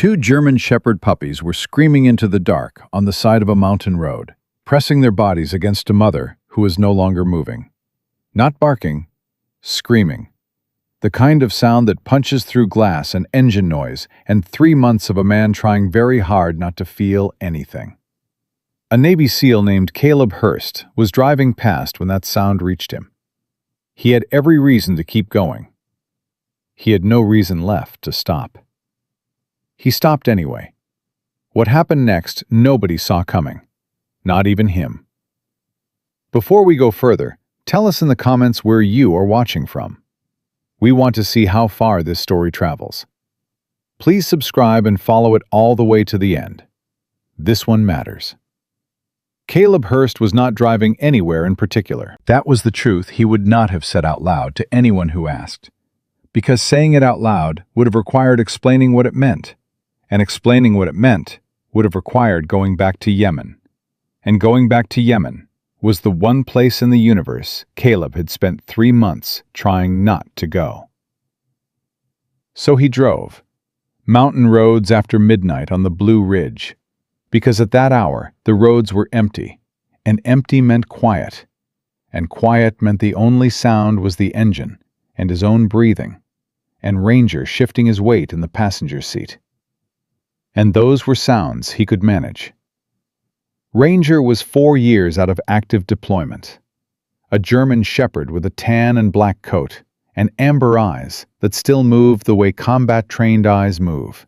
Two German Shepherd puppies were screaming into the dark on the side of a mountain road, pressing their bodies against a mother who was no longer moving. Not barking, screaming. The kind of sound that punches through glass and engine noise, and 3 months of a man trying very hard not to feel anything. A Navy SEAL named Caleb Hurst was driving past when that sound reached him. He had every reason to keep going. He had no reason left to stop. He stopped anyway. What happened next, nobody saw coming. Not even him. Before we go further, tell us in the comments where you are watching from. We want to see how far this story travels. Please subscribe and follow it all the way to the end. This one matters. Caleb Hurst was not driving anywhere in particular. That was the truth he would not have said out loud to anyone who asked. Because saying it out loud would have required explaining what it meant. And explaining what it meant would have required going back to Yemen. And going back to Yemen was the one place in the universe Caleb had spent 3 months trying not to go. So he drove. Mountain roads after midnight on the Blue Ridge. Because at that hour, the roads were empty. And empty meant quiet. And quiet meant the only sound was the engine and his own breathing. And Ranger shifting his weight in the passenger seat. And those were sounds he could manage. Ranger was 4 years out of active deployment. A German Shepherd with a tan and black coat, and amber eyes that still moved the way combat-trained eyes move.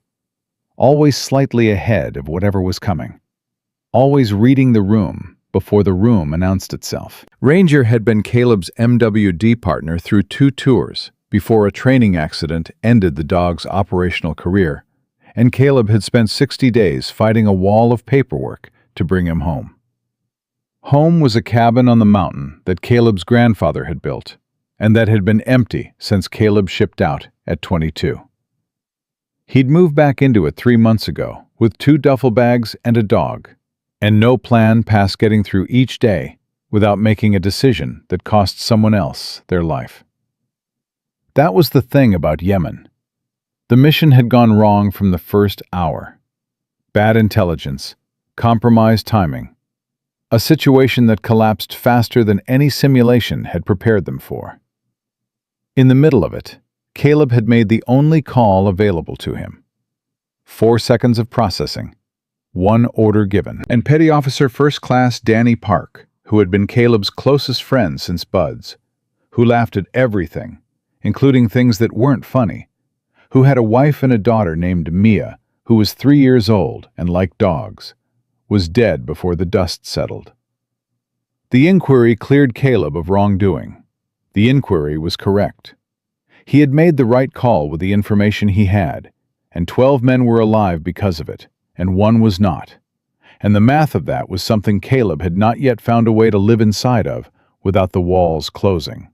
Always slightly ahead of whatever was coming. Always reading the room before the room announced itself. Ranger had been Caleb's MWD partner through 2 tours before a training accident ended the dog's operational career, and Caleb had spent 60 days fighting a wall of paperwork to bring him home. Home was a cabin on the mountain that Caleb's grandfather had built, and that had been empty since Caleb shipped out at 22. He'd moved back into it 3 months ago with 2 duffel bags and a dog, and no plan past getting through each day without making a decision that cost someone else their life. That was the thing about Yemen. The mission had gone wrong from the first hour. Bad intelligence, compromised timing, a situation that collapsed faster than any simulation had prepared them for. In the middle of it, Caleb had made the only call available to him. 4 seconds of processing, 1 order given. And Petty Officer First Class Danny Park, who had been Caleb's closest friend since Buds, who laughed at everything, including things that weren't funny, who had a wife and a daughter named Mia, who was 3 years old and liked dogs, was dead before the dust settled. The inquiry cleared Caleb of wrongdoing. The inquiry was correct. He had made the right call with the information he had, and 12 men were alive because of it, and 1 was not. And the math of that was something Caleb had not yet found a way to live inside of without the walls closing.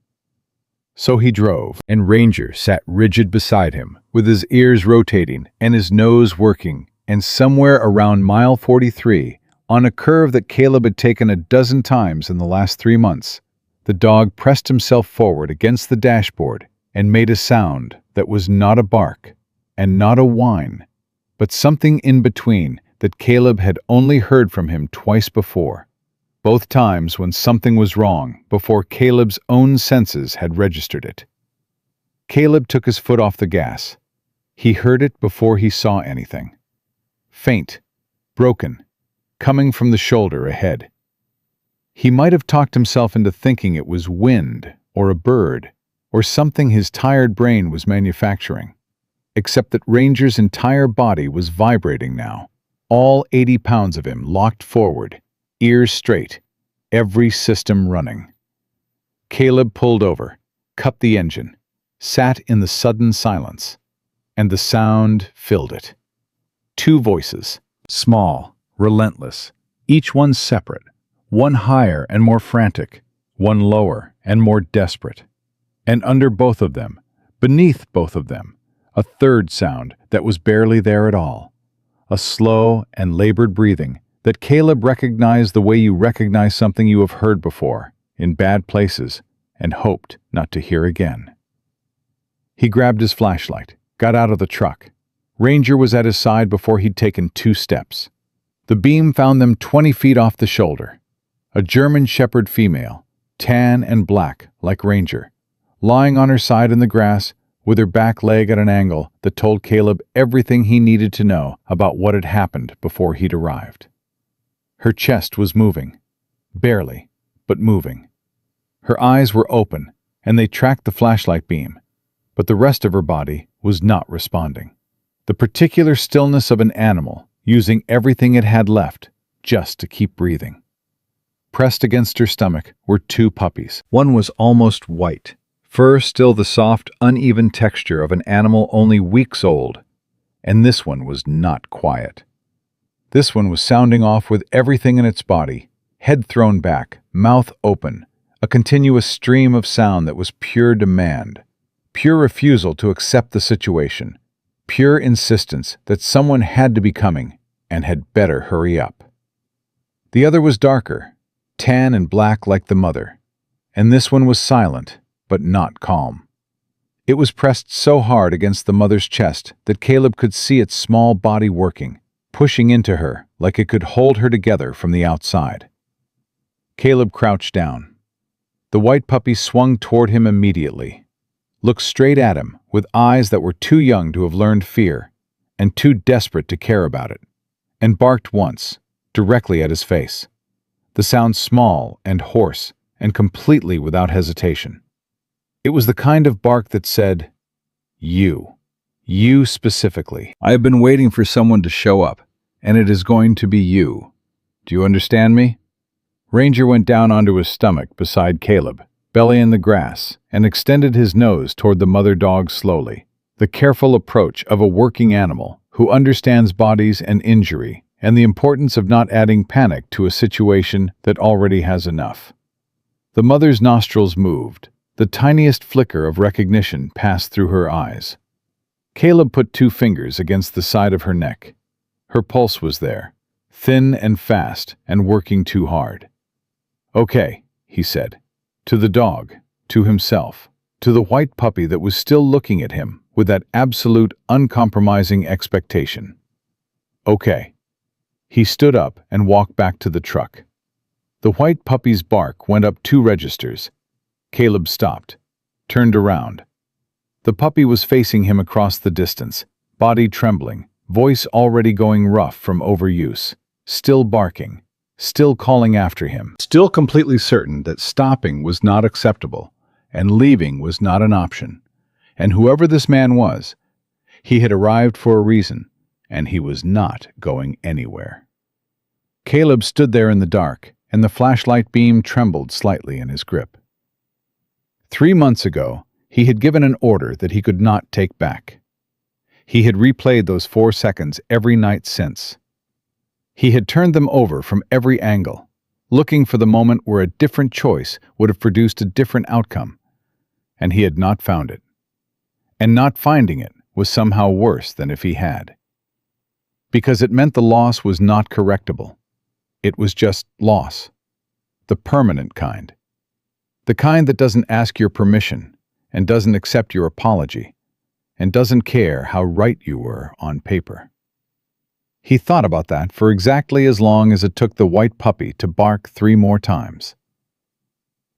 So he drove, and Ranger sat rigid beside him, with his ears rotating and his nose working, and somewhere around mile 43, on a curve that Caleb had taken a dozen times in the last 3 months, the dog pressed himself forward against the dashboard and made a sound that was not a bark and not a whine, but something in between that Caleb had only heard from him twice before. Both times when something was wrong before Caleb's own senses had registered it. Caleb took his foot off the gas. He heard it before he saw anything. Faint, broken, coming from the shoulder ahead. He might have talked himself into thinking it was wind or a bird or something his tired brain was manufacturing, except that Ranger's entire body was vibrating now, all 80 pounds of him locked forward, ears straight, every system running. Caleb pulled over, cut the engine, sat in the sudden silence, and the sound filled it. 2 voices, small, relentless, each one separate, one higher and more frantic, one lower and more desperate. And under both of them, beneath both of them, a third sound that was barely there at all, a slow and labored breathing that Caleb recognized the way you recognize something you have heard before, in bad places, and hoped not to hear again. He grabbed his flashlight, got out of the truck, Ranger was at his side before he'd taken 2 steps. The beam found them 20 feet off the shoulder. A German Shepherd female, tan and black like Ranger, lying on her side in the grass with her back leg at an angle that told Caleb everything he needed to know about what had happened before he'd arrived. Her chest was moving. Barely, but moving. Her eyes were open, and they tracked the flashlight beam, but the rest of her body was not responding. The particular stillness of an animal using everything it had left just to keep breathing. Pressed against her stomach were 2 puppies. One was almost white, fur still the soft, uneven texture of an animal only weeks old, and this one was not quiet. This one was sounding off with everything in its body, head thrown back, mouth open, a continuous stream of sound that was pure demand, pure refusal to accept the situation, pure insistence that someone had to be coming and had better hurry up. The other was darker, tan and black like the mother, and this one was silent, but not calm. It was pressed so hard against the mother's chest that Caleb could see its small body working, pushing into her like it could hold her together from the outside. Caleb crouched down. The white puppy swung toward him immediately, looked straight at him with eyes that were too young to have learned fear and too desperate to care about it, and barked once, directly at his face. The sound small and hoarse and completely without hesitation. It was the kind of bark that said, "You specifically. I have been waiting for someone to show up, and it is going to be you. Do you understand me?" Ranger went down onto his stomach beside Caleb, belly in the grass, and extended his nose toward the mother dog slowly, the careful approach of a working animal who understands bodies and injury and the importance of not adding panic to a situation that already has enough. The mother's nostrils moved. The tiniest flicker of recognition passed through her eyes. Caleb put 2 fingers against the side of her neck. Her pulse was there, thin and fast and working too hard. "Okay," he said, to the dog, to himself, to the white puppy that was still looking at him with that absolute, uncompromising expectation. "Okay." He stood up and walked back to the truck. The white puppy's bark went up 2 registers. Caleb stopped, turned around. The puppy was facing him across the distance, body trembling, voice already going rough from overuse, still barking, still calling after him, still completely certain that stopping was not acceptable and leaving was not an option. And whoever this man was, he had arrived for a reason, and he was not going anywhere. Caleb stood there in the dark, and the flashlight beam trembled slightly in his grip. 3 months ago, he had given an order that he could not take back. He had replayed those 4 seconds every night since. He had turned them over from every angle, looking for the moment where a different choice would have produced a different outcome, and he had not found it. And not finding it was somehow worse than if he had. Because it meant the loss was not correctable. It was just loss. The permanent kind. The kind that doesn't ask your permission, and doesn't accept your apology, and doesn't care how right you were on paper. He thought about that for exactly as long as it took the white puppy to bark 3 more times.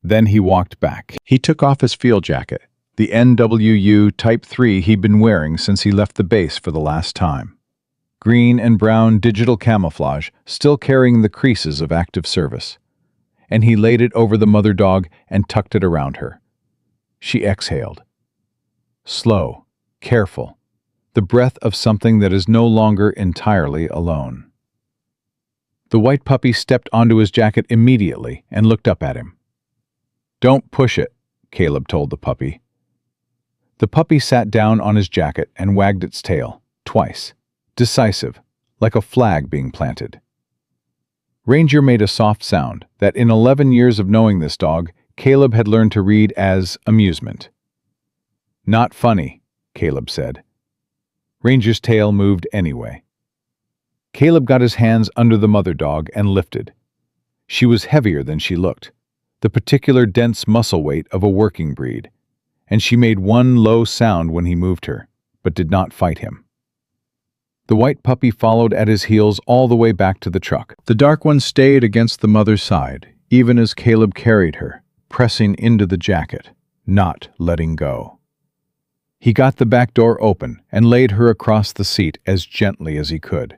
Then he walked back. He took off his field jacket, the NWU Type 3 he'd been wearing since he left the base for the last time. Green and brown digital camouflage, still carrying the creases of active service. And he laid it over the mother dog and tucked it around her. She exhaled. Slow, careful, the breath of something that is no longer entirely alone. The white puppy stepped onto his jacket immediately and looked up at him. "Don't push it," Caleb told the puppy. The puppy sat down on his jacket and wagged its tail, twice, decisive, like a flag being planted. Ranger made a soft sound that in 11 years of knowing this dog, Caleb had learned to read as amusement. "Not funny," Caleb said. Ranger's tail moved anyway. Caleb got his hands under the mother dog and lifted. She was heavier than she looked, the particular dense muscle weight of a working breed, and she made one low sound when he moved her, but did not fight him. The white puppy followed at his heels all the way back to the truck. The dark one stayed against the mother's side, even as Caleb carried her, pressing into the jacket, not letting go. He got the back door open and laid her across the seat as gently as he could.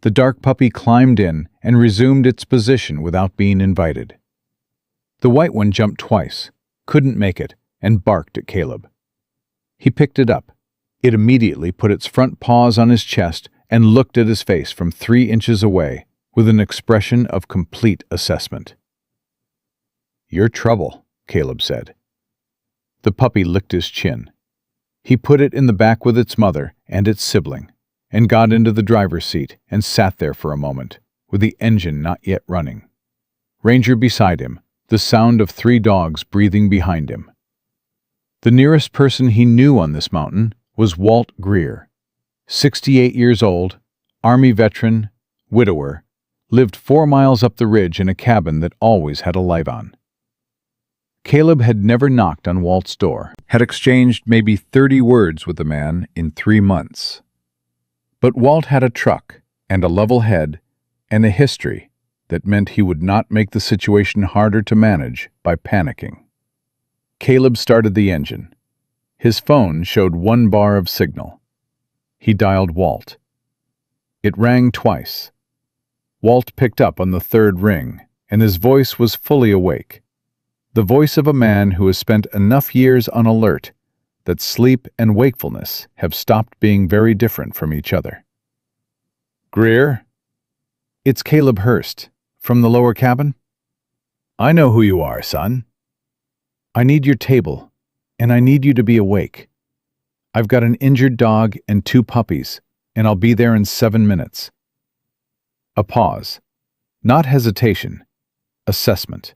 The dark puppy climbed in and resumed its position without being invited. The white one jumped twice, couldn't make it, and barked at Caleb. He picked it up. It immediately put its front paws on his chest and looked at his face from 3 inches away with an expression of complete assessment. "You're trouble," Caleb said. The puppy licked his chin. He put it in the back with its mother and its sibling, and got into the driver's seat and sat there for a moment, with the engine not yet running. Ranger beside him, the sound of 3 dogs breathing behind him. The nearest person he knew on this mountain was Walt Greer, 68 years old, Army veteran, widower, lived 4 miles up the ridge in a cabin that always had a light on. Caleb had never knocked on Walt's door, had exchanged maybe 30 words with the man in 3 months. But Walt had a truck and a level head and a history that meant he would not make the situation harder to manage by panicking. Caleb started the engine. His phone showed 1 bar of signal. He dialed Walt. It rang twice. Walt picked up on the 3rd ring, and his voice was fully awake. The voice of a man who has spent enough years on alert that sleep and wakefulness have stopped being very different from each other. "Greer? It's Caleb Hurst, from the lower cabin. I know who you are, son. I need your table, and I need you to be awake. I've got an injured dog and 2 puppies, and I'll be there in 7 minutes. A pause. Not hesitation. Assessment.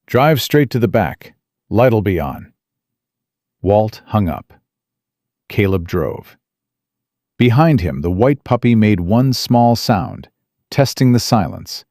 Drive straight to the back. Light'll be on. Walt hung up. Caleb drove. Behind him, the white puppy made one small sound, testing the silence,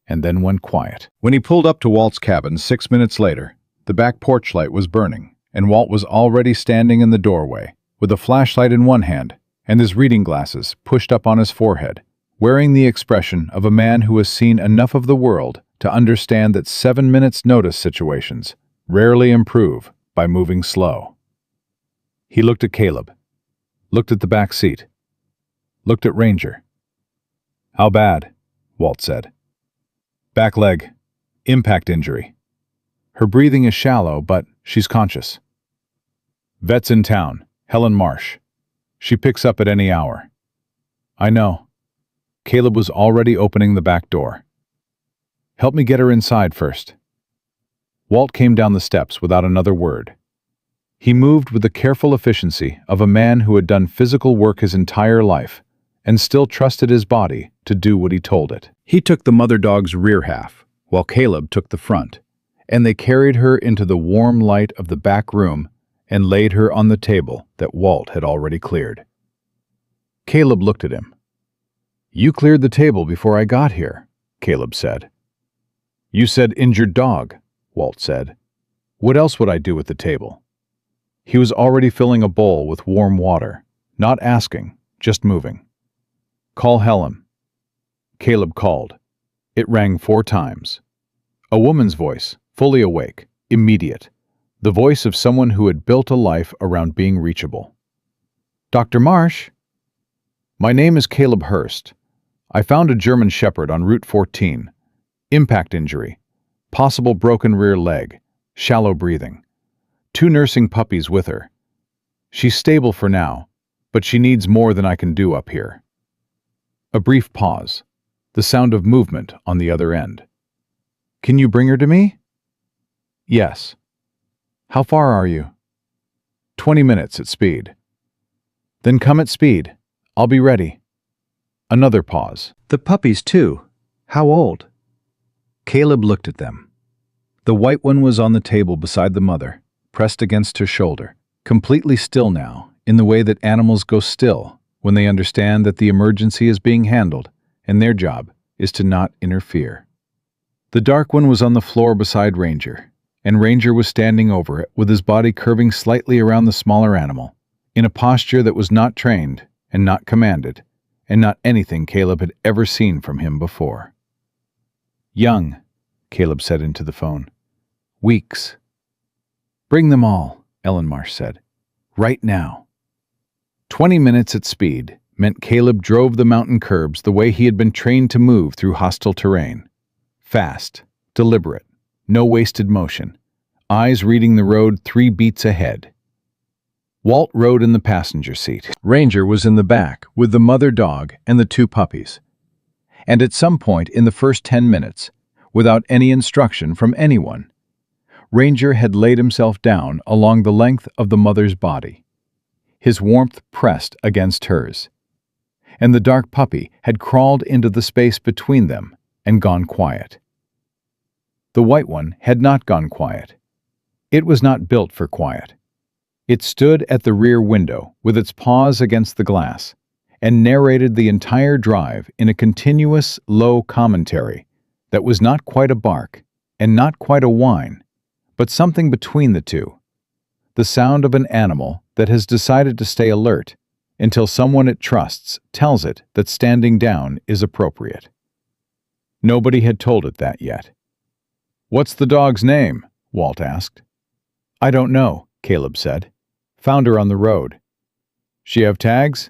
and then went quiet. When he pulled up to Walt's cabin 6 minutes later, the back porch light was burning, and Walt was already standing in the doorway, with a flashlight in one hand and his reading glasses pushed up on his forehead, wearing the expression of a man who has seen enough of the world to understand that 7 minutes notice situations rarely improve by moving slow. He looked at Caleb, looked at the back seat, looked at Ranger. "How bad?" Walt said. "Back leg. Impact injury. Her breathing is shallow, but she's conscious. Vet's in town, Helen Marsh. She picks up at any hour." "I know." Caleb was already opening the back door. "Help me get her inside first." Walt came down the steps without another word. He moved with the careful efficiency of a man who had done physical work his entire life and still trusted his body to do what he told it. He took the mother dog's rear half, while Caleb took the front, and they carried her into the warm light of the back room and laid her on the table that Walt had already cleared. Caleb looked at him. "You cleared the table before I got here," Caleb said. "You said injured dog," Walt said. "What else would I do with the table?" He was already filling a bowl with warm water, not asking, just moving. "Call Helen." Caleb called. It rang 4 times. A woman's voice, fully awake, immediate, the voice of someone who had built a life around being reachable. "Dr. Marsh?" "My name is Caleb Hurst. I found a German Shepherd on Route 14. Impact injury. Possible broken rear leg. Shallow breathing. 2 nursing puppies with her. She's stable for now, but she needs more than I can do up here." A brief pause. The sound of movement on the other end. "Can you bring her to me?" "Yes." "How far are you?" 20 minutes at speed." "Then come at speed. I'll be ready." Another pause. "The puppies, too. How old?" Caleb looked at them. The white one was on the table beside the mother, pressed against her shoulder, completely still now, in the way that animals go still when they understand that the emergency is being handled and their job is to not interfere. The dark one was on the floor beside Ranger, and Ranger was standing over it with his body curving slightly around the smaller animal, in a posture that was not trained and not commanded, and not anything Caleb had ever seen from him before. "Young," Caleb said into the phone. "Weeks." "Bring them all," Ellen Marsh said. "Right now." 20 minutes at speed meant Caleb drove the mountain curbs the way he had been trained to move through hostile terrain. Fast, deliberate, no wasted motion, eyes reading the road 3 beats ahead. Walt rode in the passenger seat. Ranger was in the back with the mother dog and the 2 puppies. And at some point in the first 10 minutes, without any instruction from anyone, Ranger had laid himself down along the length of the mother's body. His warmth pressed against hers, and the dark puppy had crawled into the space between them and gone quiet. The white one had not gone quiet. It was not built for quiet. It stood at the rear window with its paws against the glass and narrated the entire drive in a continuous, low commentary that was not quite a bark and not quite a whine, but something between the two. The sound of an animal that has decided to stay alert until someone it trusts tells it that standing down is appropriate. Nobody had told it that yet. "What's the dog's name?" Walt asked. "I don't know," Caleb said. "Found her on the road." "She have tags?"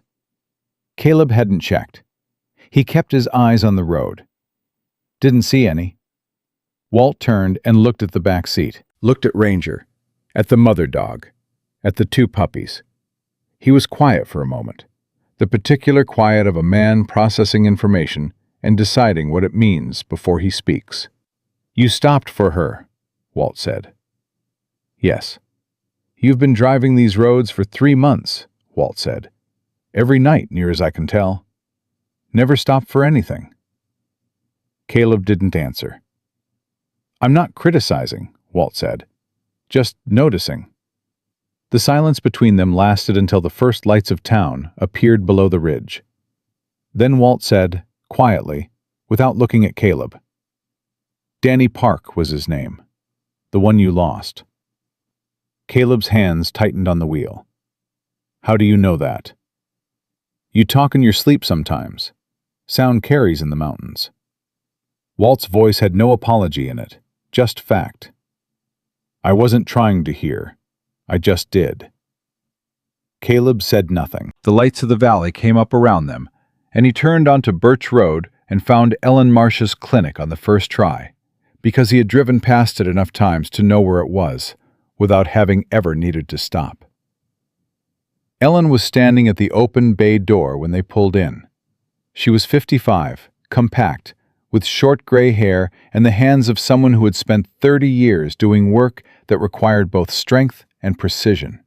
Caleb hadn't checked. He kept his eyes on the road. "Didn't see any." Walt turned and looked at the back seat, looked at Ranger, at the mother dog, at the 2 puppies. He was quiet for a moment, the particular quiet of a man processing information and deciding what it means before he speaks. "You stopped for her," Walt said. "Yes." "You've been driving these roads for 3 months," Walt said. "Every night, near as I can tell. Never stopped for anything." Caleb didn't answer. "I'm not criticizing," Walt said. "Just noticing." The silence between them lasted until the first lights of town appeared below the ridge. Then Walt said, quietly, without looking at Caleb, "Danny Park was his name. The one you lost." Caleb's hands tightened on the wheel. "How do you know that?" "You talk in your sleep sometimes. Sound carries in the mountains." Walt's voice had no apology in it, just fact. "I wasn't trying to hear. I just did." Caleb said nothing. The lights of the valley came up around them, and he turned onto Birch Road and found Ellen Marsh's clinic on the first try, because he had driven past it enough times to know where it was, without having ever needed to stop. Ellen was standing at the open bay door when they pulled in. She was 55, compact, with short gray hair and the hands of someone who had spent 30 years doing work that required both strength and precision.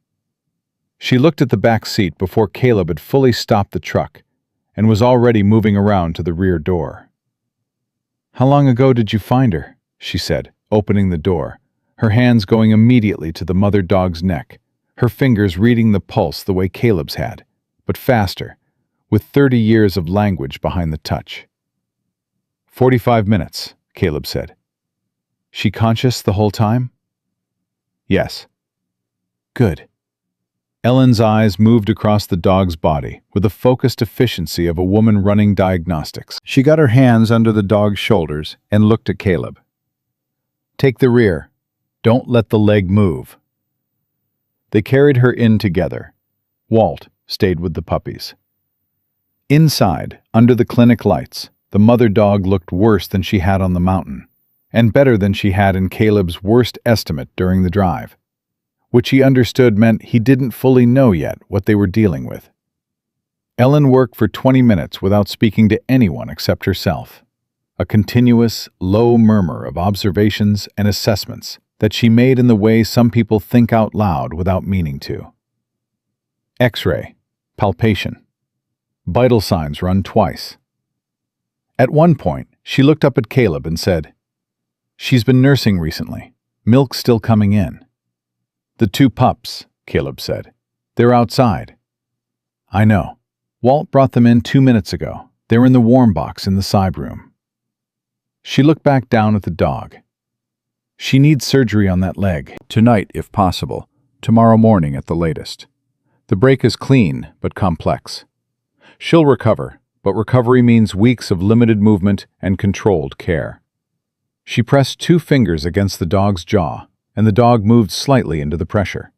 She looked at the back seat before Caleb had fully stopped the truck and was already moving around to the rear door. "How long ago did you find her?" she said, opening the door, her hands going immediately to the mother dog's neck, her fingers reading the pulse the way Caleb's had, but faster, with 30 years of language behind the touch. 45 minutes, Caleb said. "She conscious the whole time?" "Yes." "Good." Ellen's eyes moved across the dog's body with the focused efficiency of a woman running diagnostics. She got her hands under the dog's shoulders and looked at Caleb. "Take the rear. Don't let the leg move." They carried her in together. Walt stayed with the puppies. Inside, under the clinic lights, the mother dog looked worse than she had on the mountain, and better than she had in Caleb's worst estimate during the drive, which he understood meant he didn't fully know yet what they were dealing with. Ellen worked for 20 minutes without speaking to anyone except herself, a continuous, low murmur of observations and assessments that she made in the way some people think out loud without meaning to. X-ray, palpation, vital signs run twice. At one point, she looked up at Caleb and said, "She's been nursing recently. Milk's still coming in." "The 2 pups," Caleb said. "They're outside." "I know. Walt brought them in 2 minutes ago. They're in the warm box in the side room." She looked back down at the dog. "She needs surgery on that leg. Tonight, if possible. Tomorrow morning at the latest. The break is clean, but complex. She'll recover, but recovery means weeks of limited movement and controlled care. She pressed 2 fingers against the dog's jaw, and the dog moved slightly into the pressure.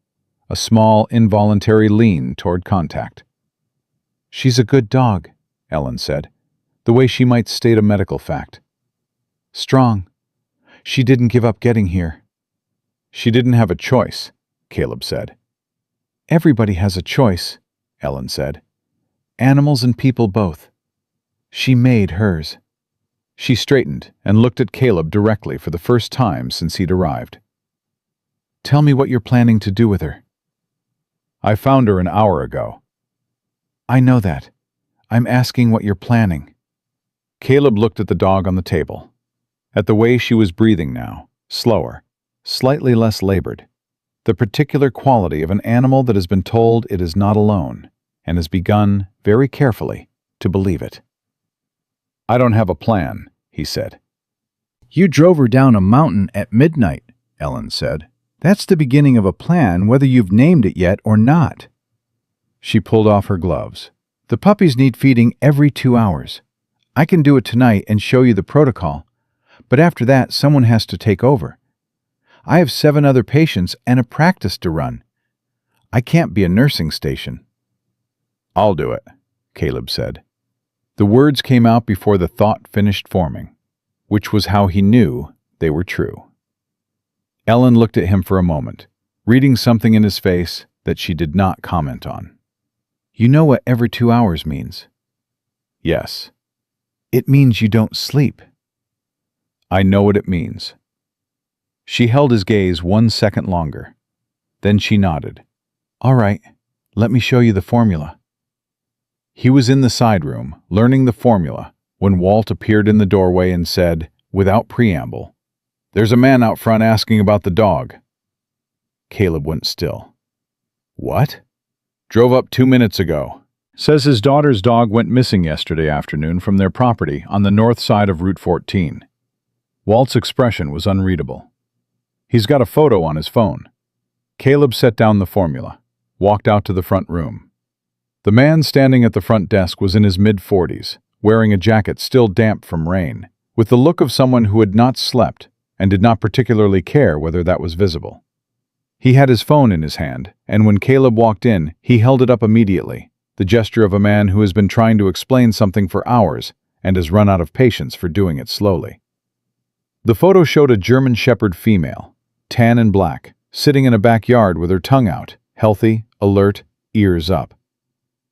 A small, involuntary lean toward contact. "She's a good dog," Ellen said, the way she might state a medical fact. "Strong. She didn't give up getting here." "She didn't have a choice," Caleb said. "Everybody has a choice," Ellen said. "Animals and people both. She made hers." She straightened and looked at Caleb directly for the first time since he'd arrived. "Tell me what you're planning to do with her." "I found her an hour ago." "I know that. I'm asking what you're planning." Caleb looked at the dog on the table, at the way she was breathing now, slower, slightly less labored, the particular quality of an animal that has been told it is not alone and has begun, very carefully, to believe it. "I don't have a plan," he said. "You drove her down a mountain at midnight," Ellen said. "That's the beginning of a plan, whether you've named it yet or not." She pulled off her gloves. "The puppies need feeding every 2 hours. I can do it tonight and show you the protocol, but after that, someone has to take over. I have 7 other patients and a practice to run. I can't be a nursing station." "I'll do it," Caleb said. The words came out before the thought finished forming, which was how he knew they were true. Ellen looked at him for a moment, reading something in his face that she did not comment on. "You know what every 2 hours means?" "Yes." "It means you don't sleep." "I know what it means." She held his gaze 1 second longer. Then she nodded. "All right, let me show you the formula." He was in the side room, learning the formula, when Walt appeared in the doorway and said, without preamble, "There's a man out front asking about the dog." Caleb went still. "What?" "Drove up 2 minutes ago. Says his daughter's dog went missing yesterday afternoon from their property on the north side of Route 14. Walt's expression was unreadable. He's got a photo on his phone. Caleb set down the formula, walked out to the front room. The man standing at the front desk was in his mid-40s, wearing a jacket still damp from rain, with the look of someone who had not slept and did not particularly care whether that was visible. He had his phone in his hand, and when Caleb walked in, he held it up immediately, the gesture of a man who has been trying to explain something for hours and has run out of patience for doing it slowly. The photo showed a German Shepherd female, tan and black, sitting in a backyard with her tongue out, healthy, alert, ears up.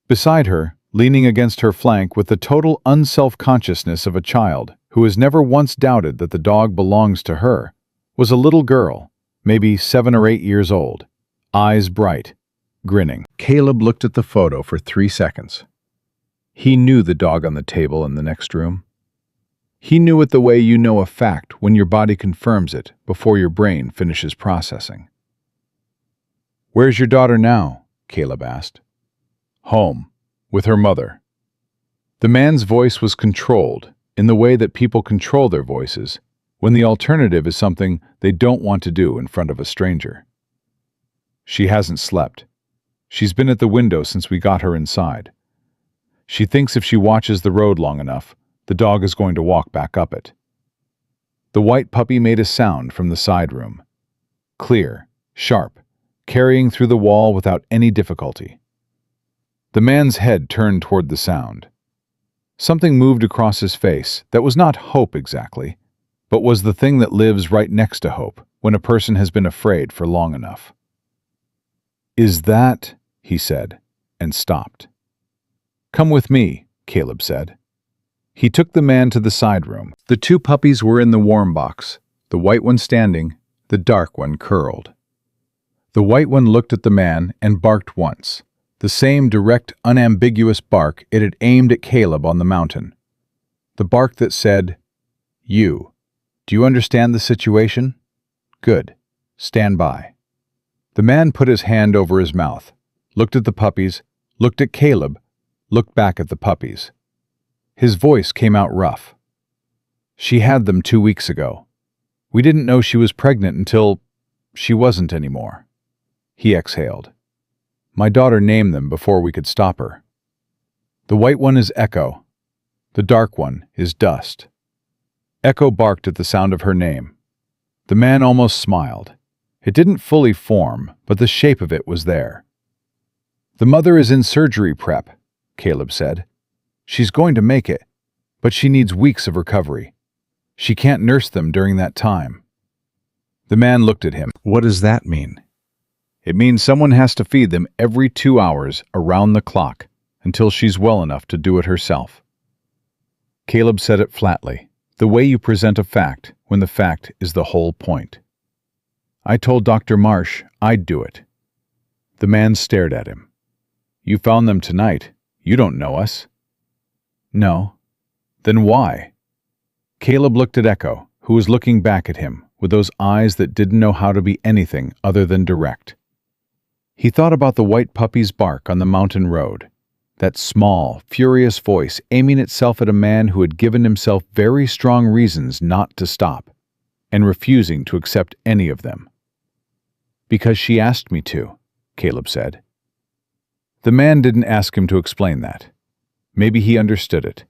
Beside her, leaning against her flank with the total unself-consciousness of a child who has never once doubted that the dog belongs to her, was a little girl, maybe 7 or 8 years old, eyes bright, grinning. Caleb looked at the photo for 3 seconds. He knew the dog on the table in the next room. He knew it the way you know a fact when your body confirms it before your brain finishes processing. "Where's your daughter now?" Caleb asked. "Home, with her mother." The man's voice was controlled in the way that people control their voices when the alternative is something they don't want to do in front of a stranger. "She hasn't slept. She's been at the window since we got her inside. She thinks if she watches the road long enough, the dog is going to walk back up it." The white puppy made a sound from the side room. Clear, sharp, carrying through the wall without any difficulty. The man's head turned toward the sound. Something moved across his face that was not hope exactly, but was the thing that lives right next to hope when a person has been afraid for long enough. "Is that?" he said, and stopped. "Come with me," Caleb said. He took the man to the side room. The 2 puppies were in the warm box, the white one standing, the dark one curled. The white one looked at the man and barked once, the same direct, unambiguous bark it had aimed at Caleb on the mountain. The bark that said, "You, do you understand the situation? Good. Stand by." The man put his hand over his mouth, looked at the puppies, looked at Caleb, looked back at the puppies. His voice came out rough. "She had them 2 weeks ago. We didn't know she was pregnant until she wasn't anymore." He exhaled. "My daughter named them before we could stop her." The white one is Echo. The dark one is Dust. Echo barked at the sound of her name. The man almost smiled. It didn't fully form, but the shape of it was there. The mother is in surgery prep, Caleb said. She's going to make it, but she needs weeks of recovery. She can't nurse them during that time. The man looked at him. What does that mean? It means someone has to feed them every 2 hours around the clock until she's well enough to do it herself. Caleb said it flatly, the way you present a fact when the fact is the whole point. I told Dr. Marsh I'd do it. The man stared at him. You found them tonight. You don't know us. No. Then why? Caleb looked at Echo, who was looking back at him with those eyes that didn't know how to be anything other than direct. He thought about the white puppy's bark on the mountain road, that small, furious voice aiming itself at a man who had given himself very strong reasons not to stop, and refusing to accept any of them. Because she asked me to, Caleb said. The man didn't ask him to explain that. Maybe he understood it.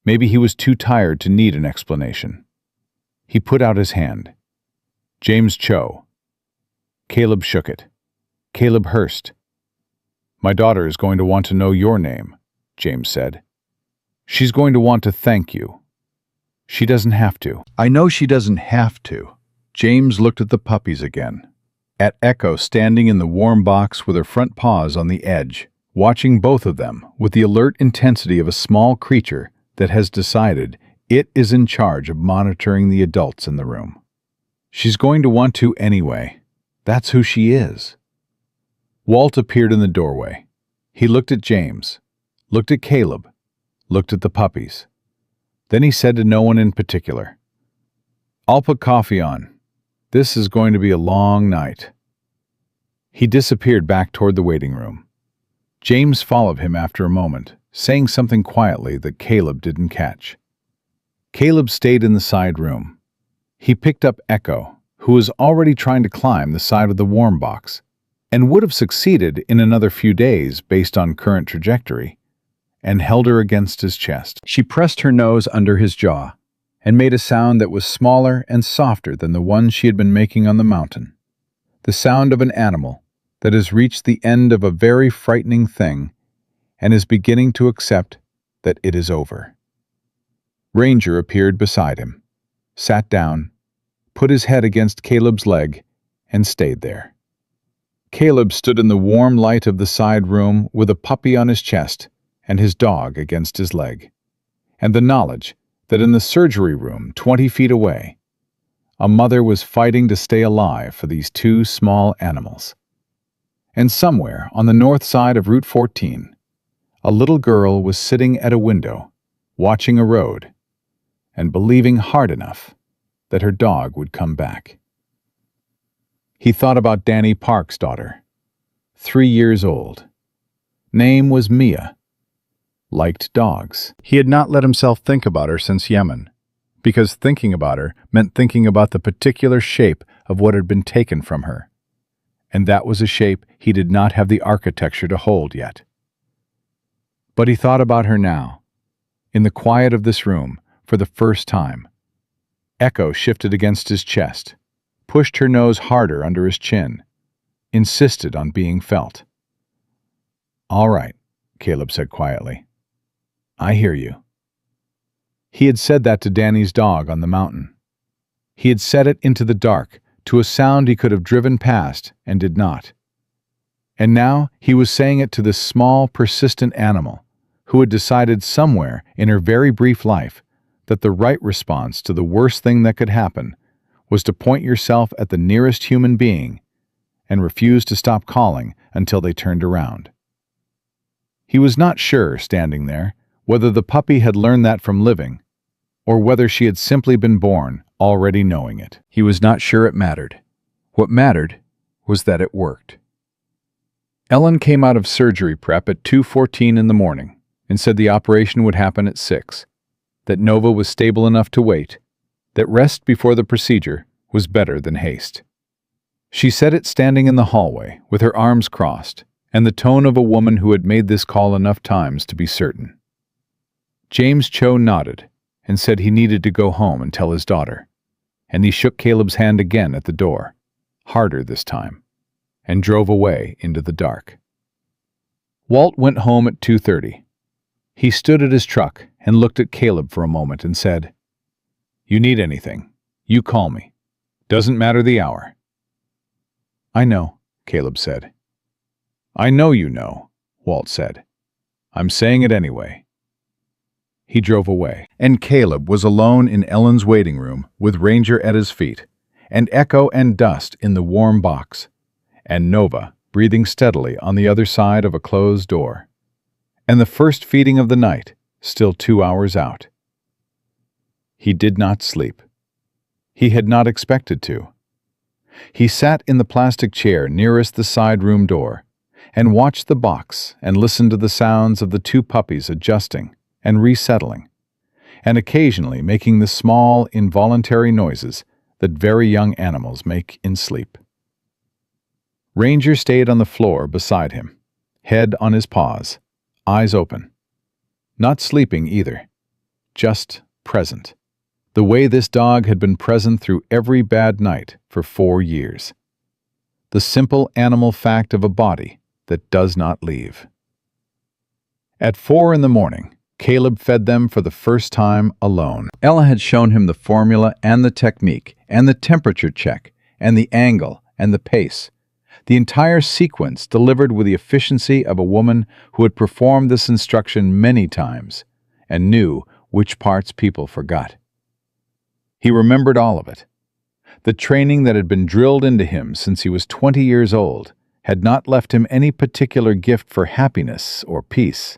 Maybe he was too tired to need an explanation. He put out his hand. James Cho. Caleb shook it. Caleb Hurst. My daughter is going to want to know your name, James said. She's going to want to thank you. She doesn't have to. I know she doesn't have to. James looked at the puppies again. At Echo standing in the warm box with her front paws on the edge, watching both of them with the alert intensity of a small creature that has decided it is in charge of monitoring the adults in the room. She's going to want to anyway. That's who she is. Walt appeared in the doorway. He looked at James, looked at Caleb, looked at the puppies. Then he said to no one in particular, I'll put coffee on. This is going to be a long night. He disappeared back toward the waiting room. James followed him after a moment, saying something quietly that Caleb didn't catch. Caleb stayed in the side room. He picked up Echo, who was already trying to climb the side of the warm box, and would have succeeded in another few days based on current trajectory, and held her against his chest. She pressed her nose under his jaw and made a sound that was smaller and softer than the one she had been making on the mountain. The sound of an animal that has reached the end of a very frightening thing and is beginning to accept that it is over. Ranger appeared beside him, sat down, put his head against Caleb's leg, and stayed there. Caleb stood in the warm light of the side room with a puppy on his chest and his dog against his leg, and the knowledge that in the surgery room 20 feet away, a mother was fighting to stay alive for these two small animals. And somewhere on the north side of Route 14, a little girl was sitting at a window, watching a road, and believing hard enough that her dog would come back. He thought about Danny Park's daughter, 3 years old. Name was Mia. Liked dogs. He had not let himself think about her since Yemen, because thinking about her meant thinking about the particular shape of what had been taken from her. And that was a shape he did not have the architecture to hold yet. But he thought about her now, in the quiet of this room, for the first time. Echo shifted against his chest, pushed her nose harder under his chin, insisted on being felt. All right, Caleb said quietly. I hear you. He had said that to Danny's dog on the mountain. He had said it into the dark, to a sound he could have driven past and did not. And now he was saying it to this small, persistent animal who had decided somewhere in her very brief life that the right response to the worst thing that could happen was to point yourself at the nearest human being and refuse to stop calling until they turned around. He was not sure, standing there, whether the puppy had learned that from living, or whether she had simply been born already knowing it. He was not sure it mattered. What mattered was that it worked. Ellen came out of surgery prep at 2:14 in the morning and said the operation would happen at 6, that Nova was stable enough to wait, that rest before the procedure was better than haste. She said it standing in the hallway with her arms crossed and the tone of a woman who had made this call enough times to be certain. James Cho nodded and said he needed to go home and tell his daughter, and he shook Caleb's hand again at the door, harder this time, and drove away into the dark. Walt went home at 2:30. He stood at his truck and looked at Caleb for a moment and said, "You need anything, you call me. Doesn't matter the hour." "I know," Caleb said. "I know you know," Walt said. "I'm saying it anyway." He drove away, and Caleb was alone in Ellen's waiting room with Ranger at his feet, and Echo and Dust in the warm box, and Nova breathing steadily on the other side of a closed door, and the first feeding of the night still 2 hours out. He did not sleep. He had not expected to. He sat in the plastic chair nearest the side room door and watched the box and listened to the sounds of the two puppies adjusting and resettling, and occasionally making the small, involuntary noises that very young animals make in sleep. Ranger stayed on the floor beside him, head on his paws, eyes open. Not sleeping either, just present, the way this dog had been present through every bad night for 4 years. The simple animal fact of a body that does not leave. At 4 in the morning, Caleb fed them for the first time alone. Ella had shown him the formula and the technique and the temperature check and the angle and the pace. The entire sequence delivered with the efficiency of a woman who had performed this instruction many times and knew which parts people forgot. He remembered all of it. The training that had been drilled into him since he was 20 years old had not left him any particular gift for happiness or peace,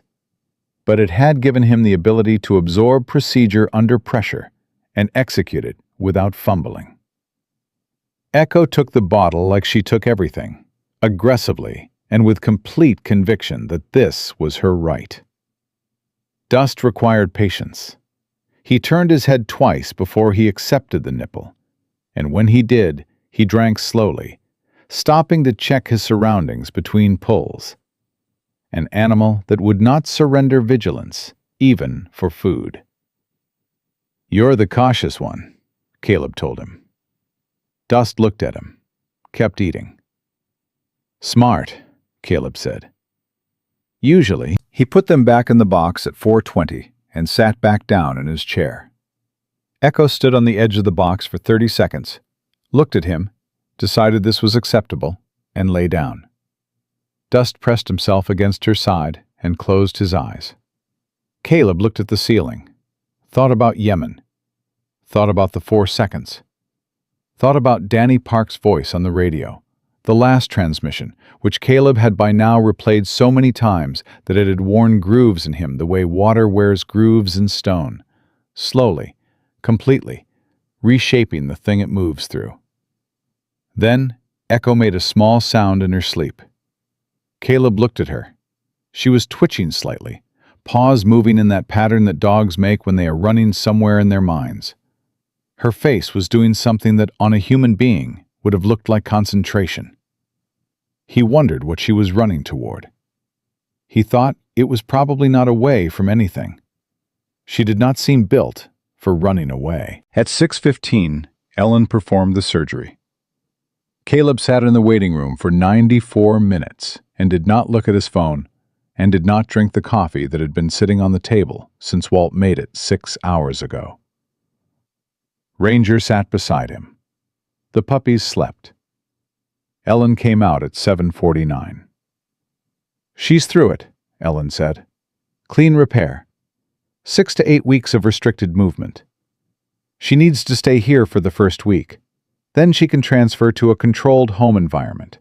but it had given him the ability to absorb procedure under pressure and execute it without fumbling. Echo took the bottle like she took everything, aggressively and with complete conviction that this was her right. Dust required patience. He turned his head twice before he accepted the nipple, and when he did, he drank slowly, stopping to check his surroundings between pulls. An animal that would not surrender vigilance, even for food. "You're the cautious one," Caleb told him. Dust looked at him, kept eating. "Smart," Caleb said. Usually, he put them back in the box at 4:20 and sat back down in his chair. Echo stood on the edge of the box for 30 seconds, looked at him, decided this was acceptable, and lay down. Dust pressed himself against her side and closed his eyes. Caleb looked at the ceiling, thought about Yemen, thought about the 4 seconds, thought about Danny Park's voice on the radio, the last transmission, which Caleb had by now replayed so many times that it had worn grooves in him the way water wears grooves in stone, slowly, completely, reshaping the thing it moves through. Then, Echo made a small sound in her sleep. Caleb looked at her. She was twitching slightly, paws moving in that pattern that dogs make when they are running somewhere in their minds. Her face was doing something that on a human being would have looked like concentration. He wondered what she was running toward. He thought it was probably not away from anything. She did not seem built for running away. At 6:15, Ellen performed the surgery. Caleb sat in the waiting room for 94 minutes and did not look at his phone and did not drink the coffee that had been sitting on the table since Walt made it 6 hours ago. Ranger sat beside him. The puppies slept. Ellen came out at 7:49. "She's through it," Ellen said. "Clean repair. 6 to 8 weeks of restricted movement. She needs to stay here for the first week. Then she can transfer to a controlled home environment."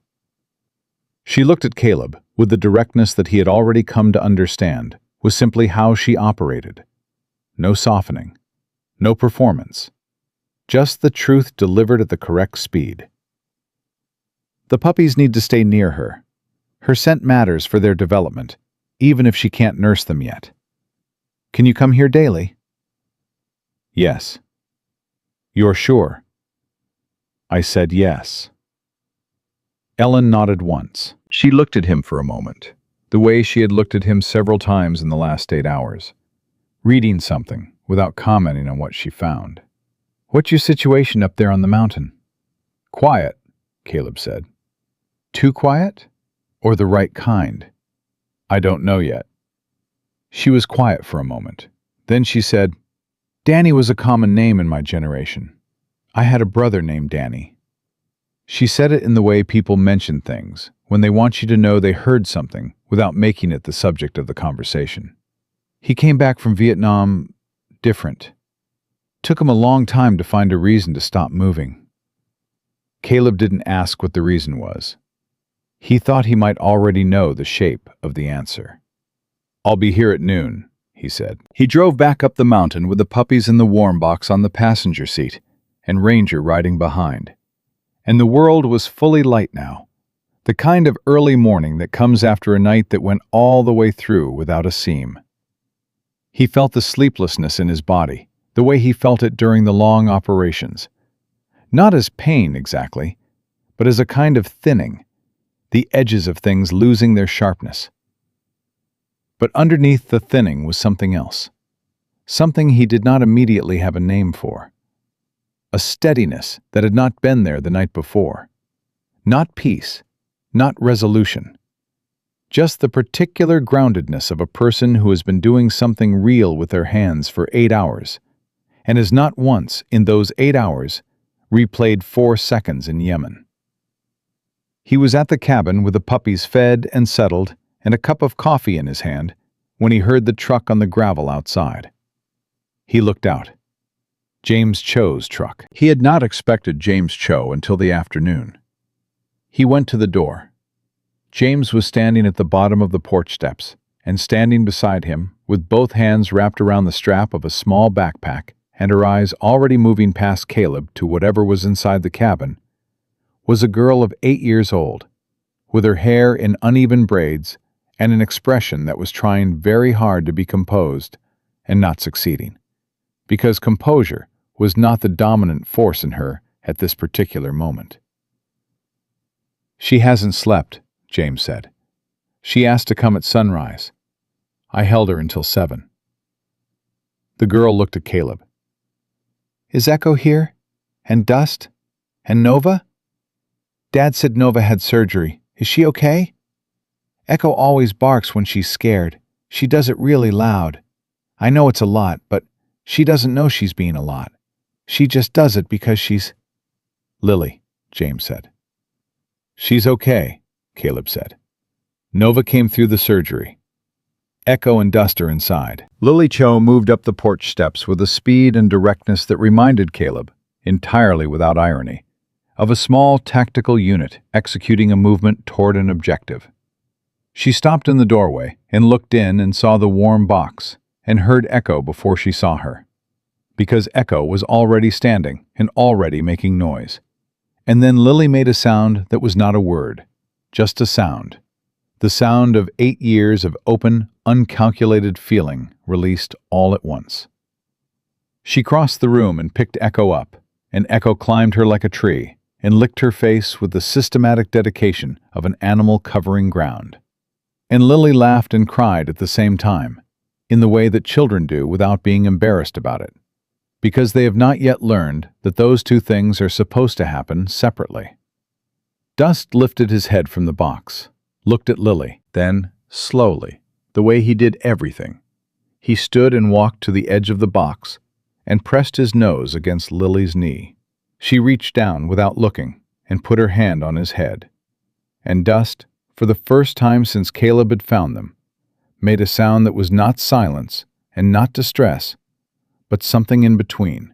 She looked at Caleb with the directness that he had already come to understand was simply how she operated. No softening. No performance. Just the truth delivered at the correct speed. The puppies need to stay near her. Her scent matters for their development, even if she can't nurse them yet. "Can you come here daily?" "Yes." "You're sure?" I said yes. Ellen nodded once. She looked at him for a moment, the way she had looked at him several times in the last 8 hours. reading something without commenting on what she found. "What's your situation up there on the mountain?" "Quiet," Caleb said. "Too quiet? Or the right kind?" "I don't know yet." She was quiet for a moment. Then she said, "Danny was a common name in my generation. I had a brother named Danny." She said it in the way people mention things, when they want you to know they heard something without making it the subject of the conversation. "He came back from Vietnam different. Took him a long time to find a reason to stop moving." Caleb didn't ask what the reason was. He thought he might already know the shape of the answer. "I'll be here at noon," he said. He drove back up the mountain with the puppies in the warm box on the passenger seat and Ranger riding behind. And the world was fully light now, the kind of early morning that comes after a night that went all the way through without a seam. He felt the sleeplessness in his body, the way he felt it during the long operations. Not as pain exactly, but as a kind of thinning, the edges of things losing their sharpness. But underneath the thinning was something else, something he did not immediately have a name for. A steadiness that had not been there the night before. Not peace, not resolution. Just the particular groundedness of a person who has been doing something real with their hands for 8 hours, and has not once, in those 8 hours, replayed 4 seconds in Yemen. He was at the cabin with the puppies fed and settled and a cup of coffee in his hand when he heard the truck on the gravel outside. He looked out. James Cho's truck. He had not expected James Cho until the afternoon. He went to the door. James was standing at the bottom of the porch steps, and standing beside him, with both hands wrapped around the strap of a small backpack and her eyes already moving past Caleb to whatever was inside the cabin, was a girl of 8 years old, with her hair in uneven braids and an expression that was trying very hard to be composed and not succeeding, because composure was not the dominant force in her at this particular moment. "She hasn't slept," James said. "She asked to come at sunrise. I held her until 7. The girl looked at Caleb. "Is Echo here? And Dust? And Nova? Dad said Nova had surgery. Is she okay? Echo always barks when she's scared. She does it really loud. I know it's a lot, but she doesn't know she's being a lot. She just does it because she's—" "Lily," James said. "She's okay," Caleb said. "Nova came through the surgery. Echo and Dust are inside." Lily Cho moved up the porch steps with a speed and directness that reminded Caleb, entirely without irony, of a small tactical unit executing a movement toward an objective. She stopped in the doorway and looked in and saw the warm box and heard Echo before she saw her, because Echo was already standing and already making noise. And then Lily made a sound that was not a word, just a sound. The sound of 8 years of open, uncalculated feeling released all at once. She crossed the room and picked Echo up, and Echo climbed her like a tree and licked her face with the systematic dedication of an animal covering ground. And Lily laughed and cried at the same time, in the way that children do without being embarrassed about it, because they have not yet learned that those two things are supposed to happen separately. Dust lifted his head from the box, looked at Lily, then, slowly, the way he did everything, he stood and walked to the edge of the box and pressed his nose against Lily's knee. She reached down without looking and put her hand on his head. And Dust, for the first time since Caleb had found them, made a sound that was not silence and not distress, but something in between,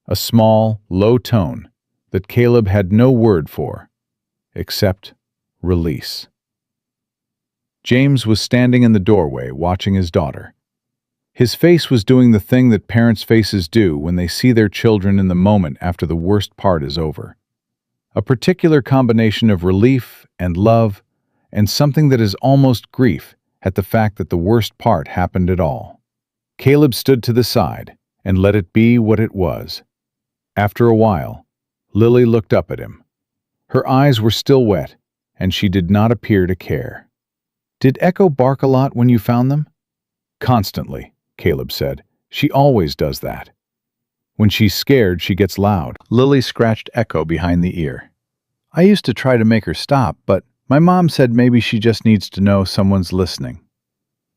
a small, low tone that Caleb had no word for, except release. James was standing in the doorway watching his daughter. His face was doing the thing that parents' faces do when they see their children in the moment after the worst part is over. A particular combination of relief and love and something that is almost grief at the fact that the worst part happened at all. Caleb stood to the side and let it be what it was. After a while, Lily looked up at him. Her eyes were still wet, and she did not appear to care. "Did Echo bark a lot when you found them?" "Constantly," Caleb said. She always does that. When she's scared, she gets loud. Lily scratched Echo behind the ear. I used to try to make her stop, but my mom said maybe she just needs to know someone's listening.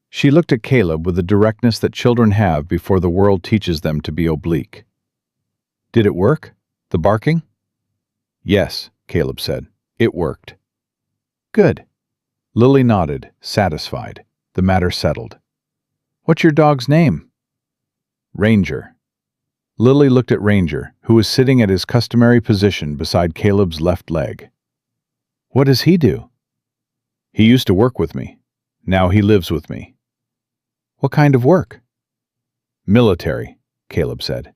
She looked at Caleb with the directness that children have before the world teaches them to be oblique. Did it work? The barking? Yes, Caleb said. It worked. Good. Lily nodded, satisfied. The matter settled. What's your dog's name? Ranger. Lily looked at Ranger, who was sitting at his customary position beside Caleb's left leg. What does he do? He used to work with me. Now he lives with me. What kind of work? Military, Caleb said.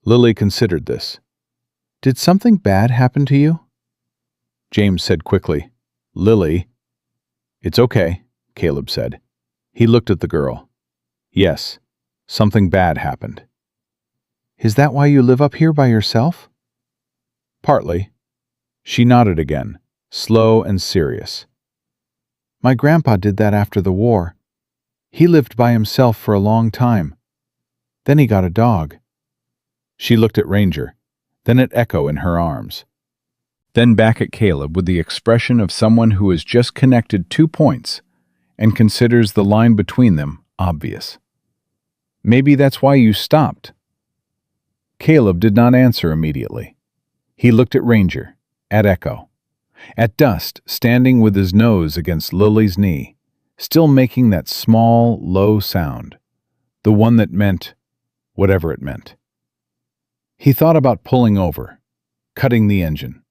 Lily considered this. Did something bad happen to you? James said quickly, Lily. It's okay, Caleb said. He looked at the girl. Yes, something bad happened. Is that why you live up here by yourself? Partly. She nodded again, slow and serious. My grandpa did that after the war. He lived by himself for a long time. Then he got a dog. She looked at Ranger, then at Echo in her arms. Then back at Caleb with the expression of someone who has just connected 2 points and considers the line between them obvious. Maybe that's why you stopped. Caleb did not answer immediately. He looked at Ranger, at Echo, at Dust standing with his nose against Lily's knee, still making that small, low sound, the one that meant whatever it meant. He thought about pulling over, cutting the engine,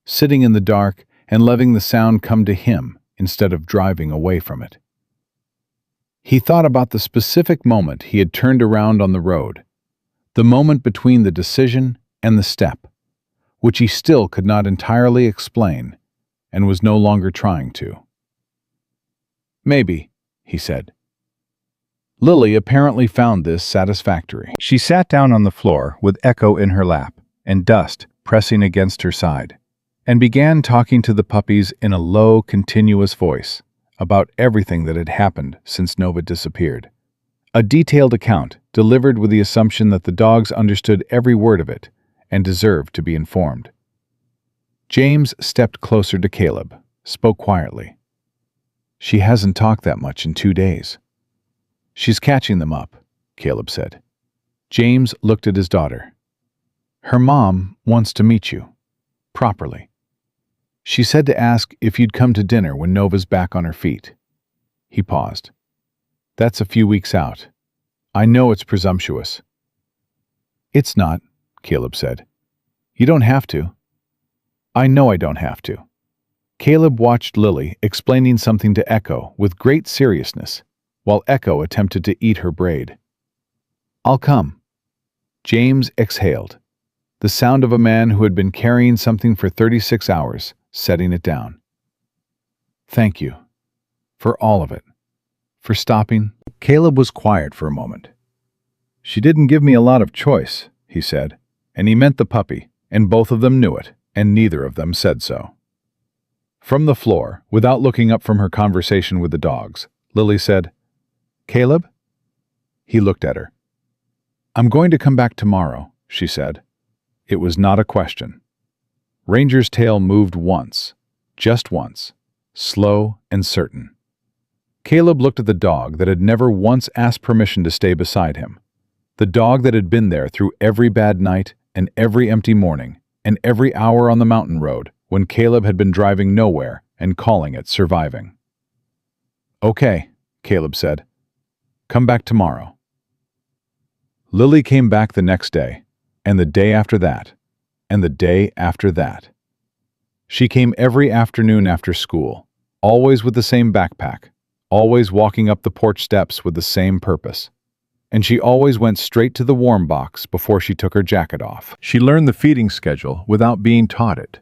sitting in the dark and letting the sound come to him instead of driving away from it. He thought about the specific moment he had turned around on the road, the moment between the decision and the step, which he still could not entirely explain and was no longer trying to. Maybe, he said. Lily apparently found this satisfactory. She sat down on the floor with Echo in her lap and Dust pressing against her side, and began talking to the puppies in a low, continuous voice about everything that had happened since Nova disappeared. A detailed account delivered with the assumption that the dogs understood every word of it and deserved to be informed. James stepped closer to Caleb, spoke quietly. She hasn't talked that much in 2 days. She's catching them up, Caleb said. James looked at his daughter. Her mom wants to meet you, properly. She said to ask if you'd come to dinner when Nova's back on her feet. He paused. That's a few weeks out. I know it's presumptuous. It's not, Caleb said. You don't have to. I know I don't have to. Caleb watched Lily explaining something to Echo with great seriousness, while Echo attempted to eat her braid. I'll come. James exhaled, the sound of a man who had been carrying something for 36 hours, setting it down. Thank you. For all of it. For stopping. Caleb was quiet for a moment. She didn't give me a lot of choice, he said, and he meant the puppy, and both of them knew it, and neither of them said so. From the floor, without looking up from her conversation with the dogs, Lily said, Caleb? He looked at her. I'm going to come back tomorrow, she said. It was not a question. Ranger's tail moved once, just once, slow and certain. Caleb looked at the dog that had never once asked permission to stay beside him, the dog that had been there through every bad night and every empty morning and every hour on the mountain road when Caleb had been driving nowhere and calling it surviving. Okay, Caleb said. Come back tomorrow. Lily came back the next day, and the day after that, and the day after that. She came every afternoon after school, always with the same backpack, always walking up the porch steps with the same purpose. And she always went straight to the warm box before she took her jacket off. She learned the feeding schedule without being taught it.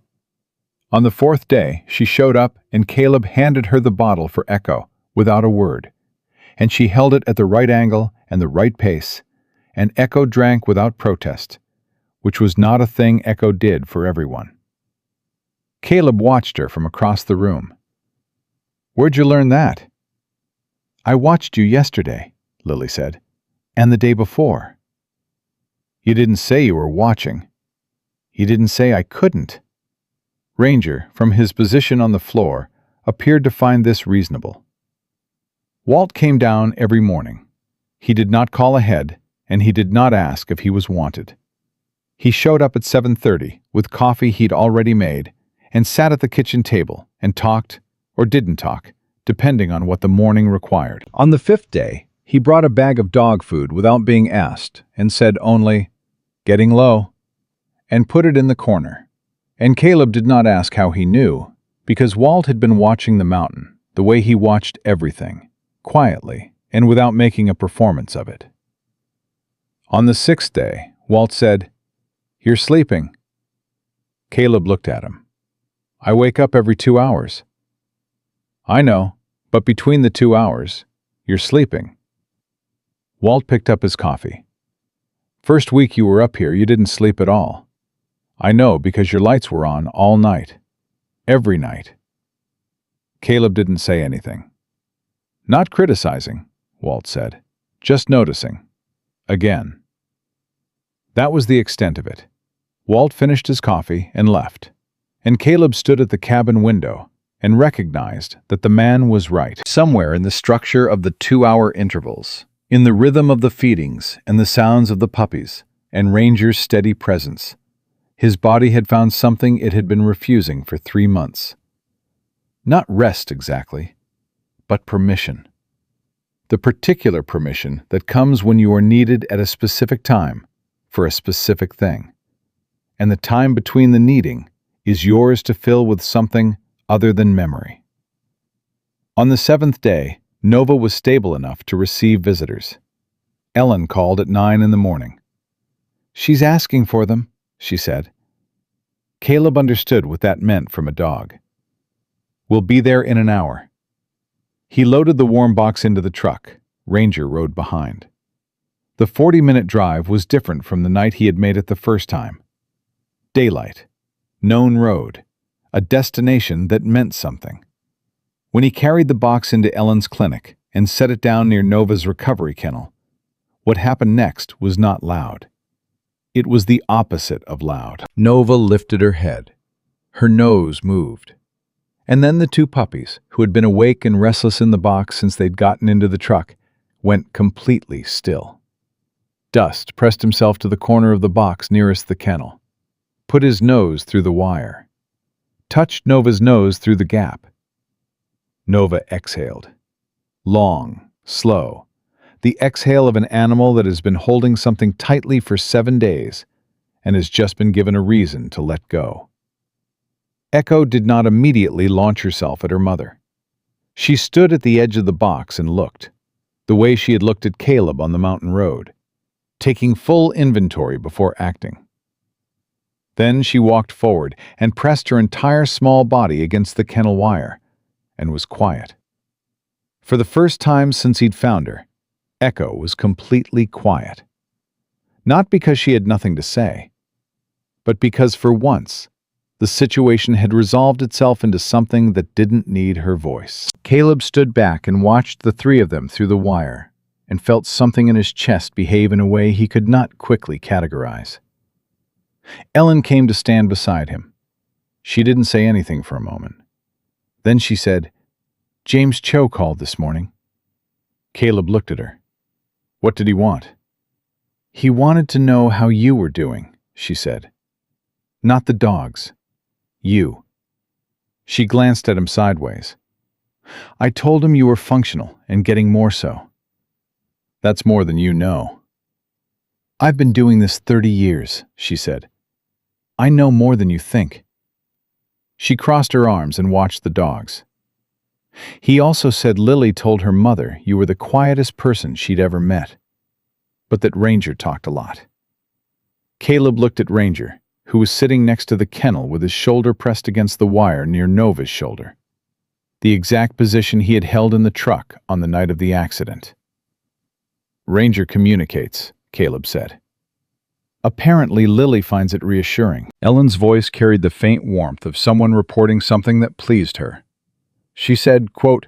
On the 4th day, she showed up and Caleb handed her the bottle for Echo without a word, and she held it at the right angle and the right pace, and Echo drank without protest, which was not a thing Echo did for everyone. Caleb watched her from across the room. Where'd you learn that? I watched you yesterday, Lily said. "And the day before." "You didn't say you were watching." "You didn't say I couldn't." Ranger, from his position on the floor, appeared to find this reasonable. Walt came down every morning. He did not call ahead, and he did not ask if he was wanted. He showed up at 7:30 with coffee he'd already made and sat at the kitchen table and talked or didn't talk, depending on what the morning required. On the 5th day, he brought a bag of dog food without being asked and said only, "Getting low," and put it in the corner. And Caleb did not ask how he knew, because Walt had been watching the mountain the way he watched everything, quietly and without making a performance of it. On the 6th day, Walt said, "You're sleeping." Caleb looked at him. "I wake up every 2 hours." "I know, but between the 2 hours, you're sleeping." Walt picked up his coffee. "First week you were up here, you didn't sleep at all. I know because your lights were on all night. Every night." Caleb didn't say anything. "Not criticizing," Walt said. "Just noticing. Again." That was the extent of it. Walt finished his coffee and left, and Caleb stood at the cabin window and recognized that the man was right. Somewhere in the structure of the 2-hour intervals, in the rhythm of the feedings and the sounds of the puppies, and Ranger's steady presence, his body had found something it had been refusing for 3 months. Not rest exactly, but permission. The particular permission that comes when you are needed at a specific time for a specific thing. And the time between the needing is yours to fill with something other than memory. On the 7th day, Nova was stable enough to receive visitors. Ellen called at 9 in the morning. "She's asking for them," she said. Caleb understood what that meant from a dog. "We'll be there in an hour." He loaded the warm box into the truck. Ranger rode behind. The 40-minute drive was different from the night he had made it the first time. Daylight, known road, a destination that meant something. When he carried the box into Ellen's clinic and set it down near Nova's recovery kennel, what happened next was not loud. It was the opposite of loud. Nova lifted her head. Her nose moved. And then the 2 puppies, who had been awake and restless in the box since they'd gotten into the truck, went completely still. Dust pressed himself to the corner of the box nearest the kennel, put his nose through the wire, touched Nova's nose through the gap. Nova exhaled. Long, slow, the exhale of an animal that has been holding something tightly for 7 days and has just been given a reason to let go. Echo did not immediately launch herself at her mother. She stood at the edge of the box and looked, the way she had looked at Caleb on the mountain road, taking full inventory before acting. Then she walked forward and pressed her entire small body against the kennel wire, and was quiet. For the first time since he'd found her, Echo was completely quiet. Not because she had nothing to say, but because for once, the situation had resolved itself into something that didn't need her voice. Caleb stood back and watched the 3 of them through the wire, and felt something in his chest behave in a way he could not quickly categorize. Ellen came to stand beside him. She didn't say anything for a moment. Then she said, "James Cho called this morning." Caleb looked at her. "What did he want?" "He wanted to know how you were doing," she said. "Not the dogs. You." She glanced at him sideways. "I told him you were functional and getting more so." "That's more than you know." "I've been doing this 30 years, she said. "I know more than you think." She crossed her arms and watched the dogs. "He also said Lily told her mother you were the quietest person she'd ever met, but that Ranger talked a lot." Caleb looked at Ranger, who was sitting next to the kennel with his shoulder pressed against the wire near Nova's shoulder, the exact position he had held in the truck on the night of the accident. "Ranger communicates," Caleb said. "Apparently Lily finds it reassuring." Ellen's voice carried the faint warmth of someone reporting something that pleased her. She said, quote,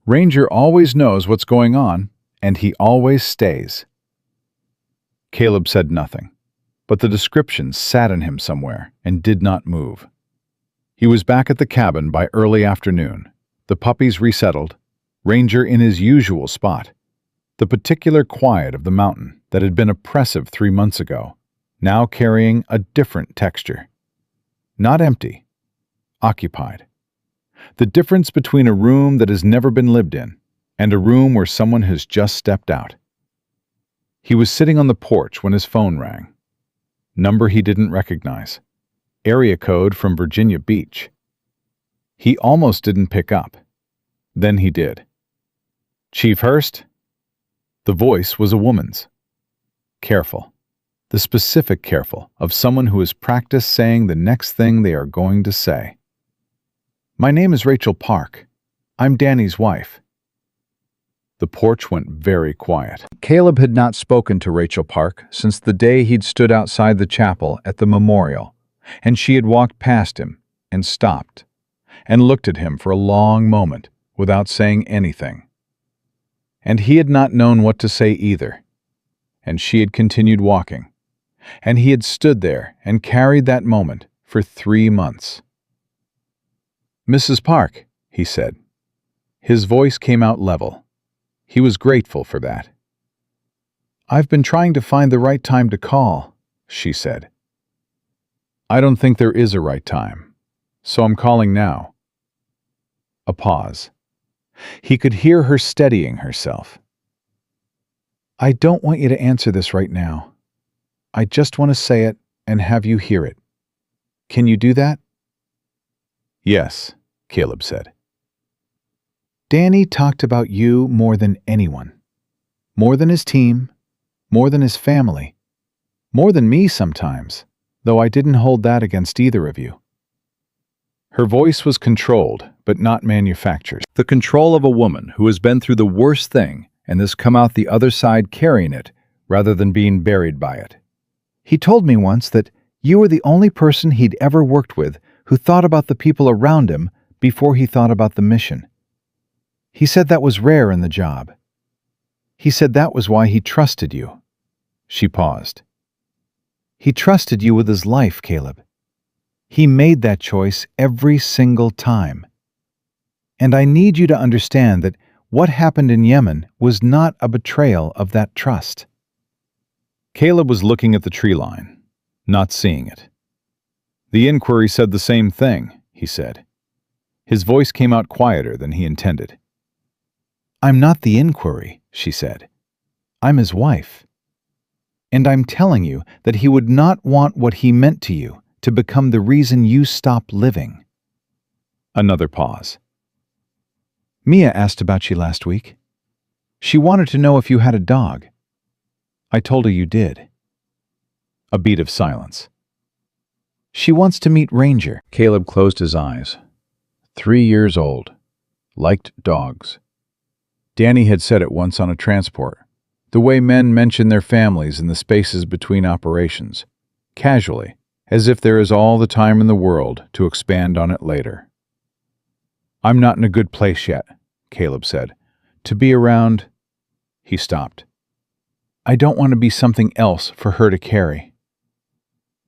"Ranger always knows what's going on, and he always stays." Caleb said nothing, but the description sat in him somewhere and did not move. He was back at the cabin by early afternoon, the puppies resettled, Ranger in his usual spot. The particular quiet of the mountain that had been oppressive 3 months ago, now carrying a different texture. Not empty, occupied. The difference between a room that has never been lived in and a room where someone has just stepped out. He was sitting on the porch when his phone rang. Number he didn't recognize. Area code from Virginia Beach. He almost didn't pick up. Then he did. "Chief Hurst?" The voice was a woman's. Careful. The specific careful of someone who has practiced saying the next thing they are going to say. "My name is Rachel Park. I'm Danny's wife." The porch went very quiet. Caleb had not spoken to Rachel Park since the day he'd stood outside the chapel at the memorial, and she had walked past him and stopped and looked at him for a long moment without saying anything. And he had not known what to say either. And she had continued walking. And he had stood there and carried that moment for 3 months. "Mrs. Park," he said. His voice came out level. He was grateful for that. "I've been trying to find the right time to call," she said. "I don't think there is a right time, so I'm calling now." A pause. He could hear her steadying herself. "I don't want you to answer this right now. I just want to say it and have you hear it. Can you do that?" "Yes," Caleb said. "Danny talked about you more than anyone. More than his team, more than his family, more than me sometimes, though I didn't hold that against either of you." Her voice was controlled, but not manufactured. The control of a woman who has been through the worst thing and has come out the other side carrying it, rather than being buried by it. "He told me once that you were the only person he'd ever worked with who thought about the people around him before he thought about the mission. He said that was rare in the job. He said that was why he trusted you." She paused. "He trusted you with his life, Caleb. He made that choice every single time. And I need you to understand that what happened in Yemen was not a betrayal of that trust." Caleb was looking at the tree line, not seeing it. "The inquiry said the same thing," he said. His voice came out quieter than he intended. "I'm not the inquiry," she said. "I'm his wife. And I'm telling you that he would not want what he meant to you to become the reason you stop living." Another pause. "Mia asked about you last week. She wanted to know if you had a dog. I told her you did." A beat of silence. "She wants to meet Ranger." Caleb closed his eyes. 3 years old. Liked dogs. Danny had said it once on a transport, the way men mention their families in the spaces between operations, casually, as if there is all the time in the world to expand on it later. "I'm not in a good place yet," Caleb said. "To be around—" He stopped. "I don't want to be something else for her to carry."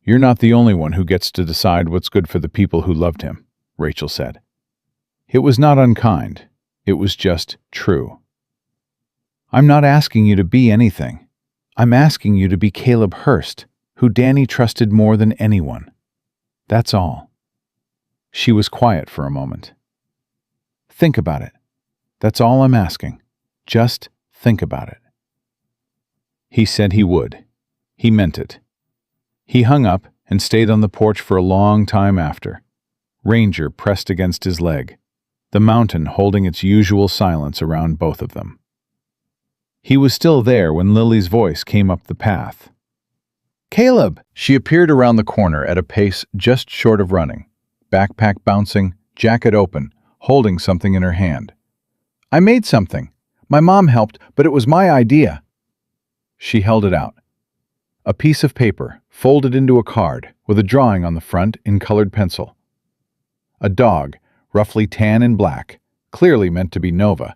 "You're not the only one who gets to decide what's good for the people who loved him," Rachel said. It was not unkind. It was just true. "I'm not asking you to be anything. I'm asking you to be Caleb Hurst, who Danny trusted more than anyone. That's all." She was quiet for a moment. "Think about it. That's all I'm asking. Just think about it." He said he would. He meant it. He hung up and stayed on the porch for a long time after. Ranger pressed against his leg, the mountain holding its usual silence around both of them. He was still there when Lily's voice came up the path. "Caleb!" She appeared around the corner at a pace just short of running, backpack bouncing, jacket open, holding something in her hand. "I made something. My mom helped, but it was my idea." She held it out. A piece of paper, folded into a card, with a drawing on the front in colored pencil. A dog, roughly tan and black, clearly meant to be Nova,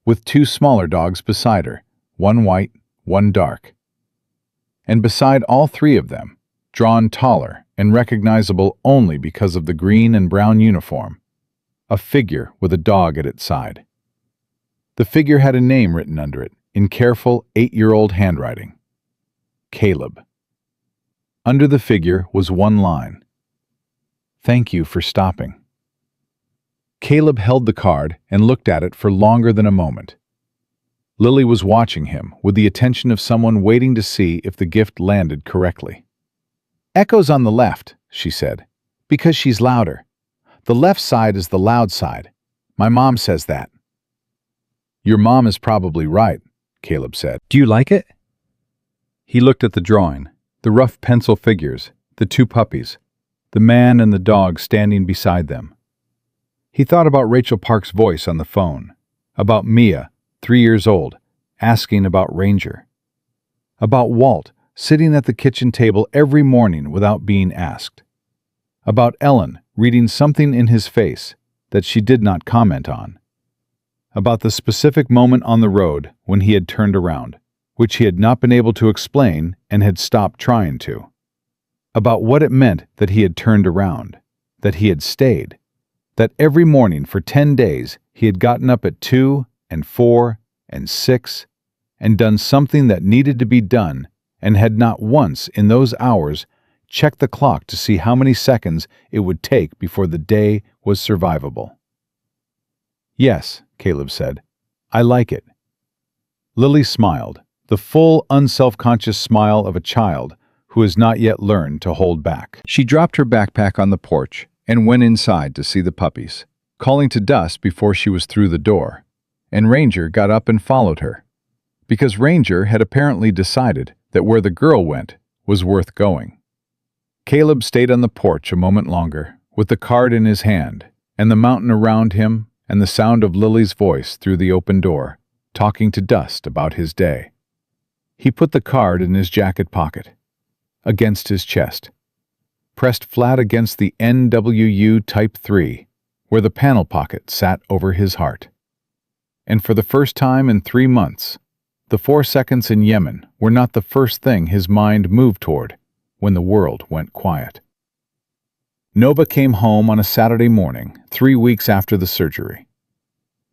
with 2 smaller dogs beside her, one white, one dark. And beside all three of them, drawn taller and recognizable only because of the green and brown uniform, a figure with a dog at its side. The figure had a name written under it in careful 8-year-old handwriting. Caleb. Under the figure was one line. "Thank you for stopping." Caleb held the card and looked at it for longer than a moment. Lily was watching him with the attention of someone waiting to see if the gift landed correctly. "Echo's on the left," she said, "because she's louder. The left side is the loud side. My mom says that." "Your mom is probably right," Caleb said. "Do you like it?" He looked at the drawing, the rough pencil figures, the two puppies, the man and the dog standing beside them. He thought about Rachel Park's voice on the phone, about Mia, 3 years old, asking about Ranger, about Walt sitting at the kitchen table every morning without being asked, about Ellen reading something in his face that she did not comment on, about the specific moment on the road when he had turned around, which he had not been able to explain and had stopped trying to, about what it meant that he had turned around, that he had stayed, that every morning for 10 days he had gotten up at 2 and 4 and 6 and done something that needed to be done and had not once in those hours checked the clock to see how many seconds it would take before the day was survivable. "Yes," Caleb said, "I like it." Lily smiled, the full, unselfconscious smile of a child who has not yet learned to hold back. She dropped her backpack on the porch and went inside to see the puppies, calling to Dust before she was through the door, and Ranger got up and followed her, because Ranger had apparently decided that where the girl went was worth going. Caleb stayed on the porch a moment longer, with the card in his hand, and the mountain around him, and the sound of Lily's voice through the open door, talking to Dust about his day. He put the card in his jacket pocket, against his chest, pressed flat against the NWU Type 3, where the panel pocket sat over his heart. And for the first time in 3 months, the 4 seconds in Yemen were not the first thing his mind moved toward when the world went quiet. Nova came home on a Saturday morning, 3 weeks after the surgery.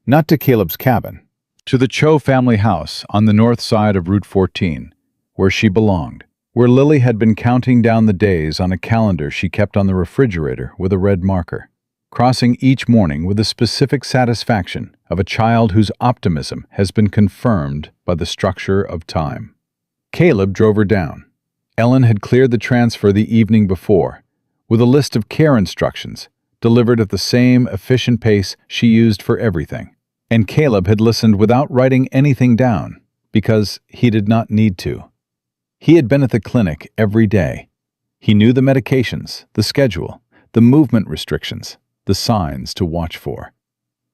Not to Caleb's cabin, to the Cho family house on the north side of Route 14, where she belonged, where Lily had been counting down the days on a calendar she kept on the refrigerator with a red marker, crossing each morning with the specific satisfaction of a child whose optimism has been confirmed by the structure of time. Caleb drove her down. Ellen had cleared the transfer the evening before, with a list of care instructions delivered at the same efficient pace she used for everything. And Caleb had listened without writing anything down, because he did not need to. He had been at the clinic every day. He knew the medications, the schedule, the movement restrictions, the signs to watch for.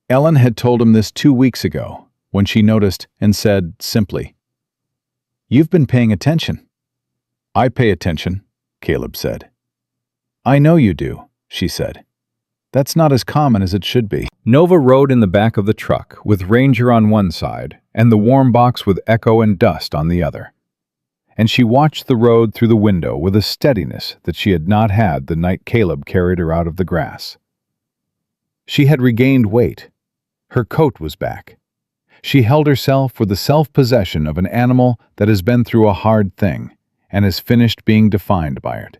Ellen had told him this 2 weeks ago, when she noticed and said simply, "You've been paying attention." "I pay attention," Caleb said. "I know you do," she said. "That's not as common as it should be." Nova rode in the back of the truck with Ranger on one side and the warm box with Echo and Dust on the other. And she watched the road through the window with a steadiness that she had not had the night Caleb carried her out of the grass. She had regained weight. Her coat was back. She held herself with the self-possession of an animal that has been through a hard thing and has finished being defined by it.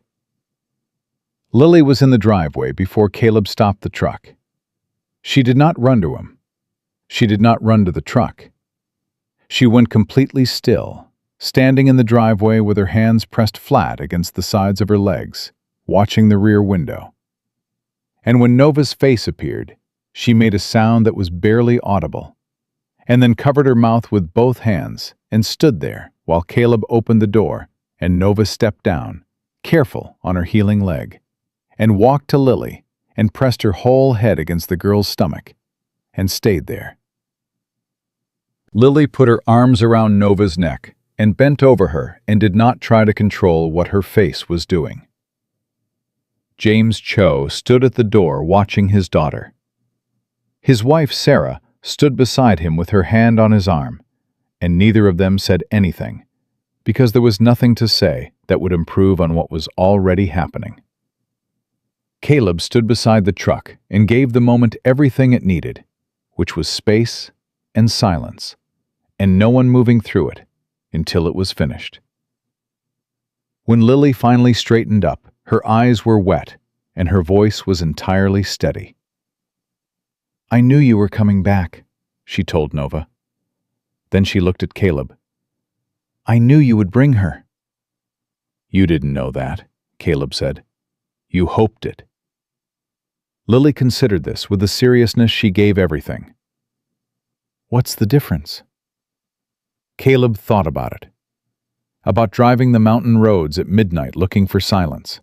Lily was in the driveway before Caleb stopped the truck. She did not run to him. She did not run to the truck. She went completely still, standing in the driveway with her hands pressed flat against the sides of her legs, watching the rear window. And when Nova's face appeared, she made a sound that was barely audible, and then covered her mouth with both hands and stood there while Caleb opened the door and Nova stepped down, careful on her healing leg, and walked to Lily and pressed her whole head against the girl's stomach and stayed there. Lily put her arms around Nova's neck and bent over her and did not try to control what her face was doing. James Cho stood at the door watching his daughter. His wife, Sarah, stood beside him with her hand on his arm, and neither of them said anything, because there was nothing to say that would improve on what was already happening. Caleb stood beside the truck and gave the moment everything it needed, which was space and silence, and no one moving through it until it was finished. When Lily finally straightened up, her eyes were wet and her voice was entirely steady. "I knew you were coming back," she told Nova. Then she looked at Caleb. "I knew you would bring her." "You didn't know that," Caleb said. "You hoped it." Lily considered this with the seriousness she gave everything. "What's the difference?" Caleb thought about it. About driving the mountain roads at midnight looking for silence.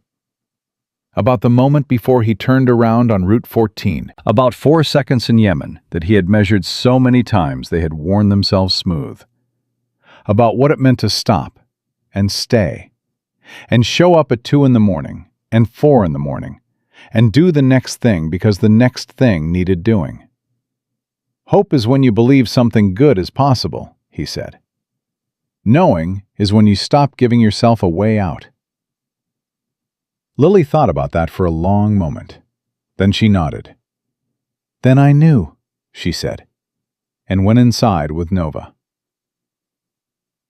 About the moment before he turned around on Route 14. About 4 seconds in Yemen that he had measured so many times they had worn themselves smooth. About what it meant to stop and stay and show up at 2 in the morning and 4 in the morning and do the next thing because the next thing needed doing. "Hope is when you believe something good is possible," he said. "Knowing is when you stop giving yourself a way out." Lily thought about that for a long moment. Then she nodded. "Then I knew," she said, and went inside with Nova.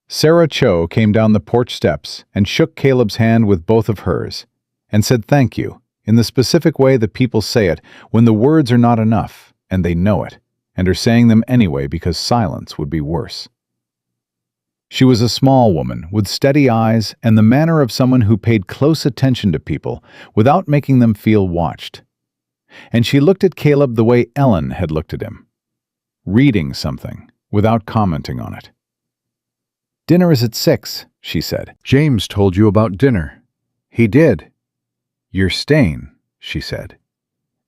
Sarah Cho came down the porch steps and shook Caleb's hand with both of hers and said thank you in the specific way that people say it when the words are not enough and they know it and are saying them anyway because silence would be worse. She was a small woman with steady eyes and the manner of someone who paid close attention to people without making them feel watched. And she looked at Caleb the way Ellen had looked at him, reading something without commenting on it. "Dinner is at 6, she said. "James told you about dinner." "He did." "You're staying," she said.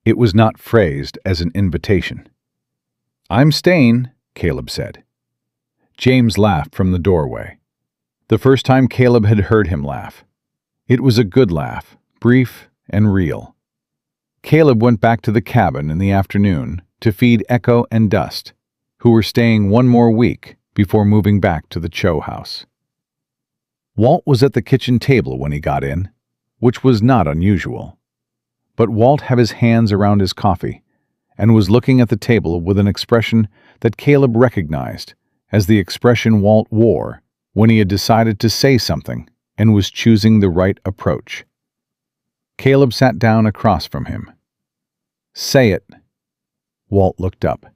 It was not phrased as an invitation. "I'm staying," Caleb said. James laughed from the doorway. The first time Caleb had heard him laugh. It was a good laugh, brief and real. Caleb went back to the cabin in the afternoon to feed Echo and Dust, who were staying 1 more week before moving back to the Cho house. Walt was at the kitchen table when he got in, which was not unusual. But Walt had his hands around his coffee and was looking at the table with an expression that Caleb recognized as the expression Walt wore when he had decided to say something and was choosing the right approach. Caleb sat down across from him. "Say it." Walt looked up.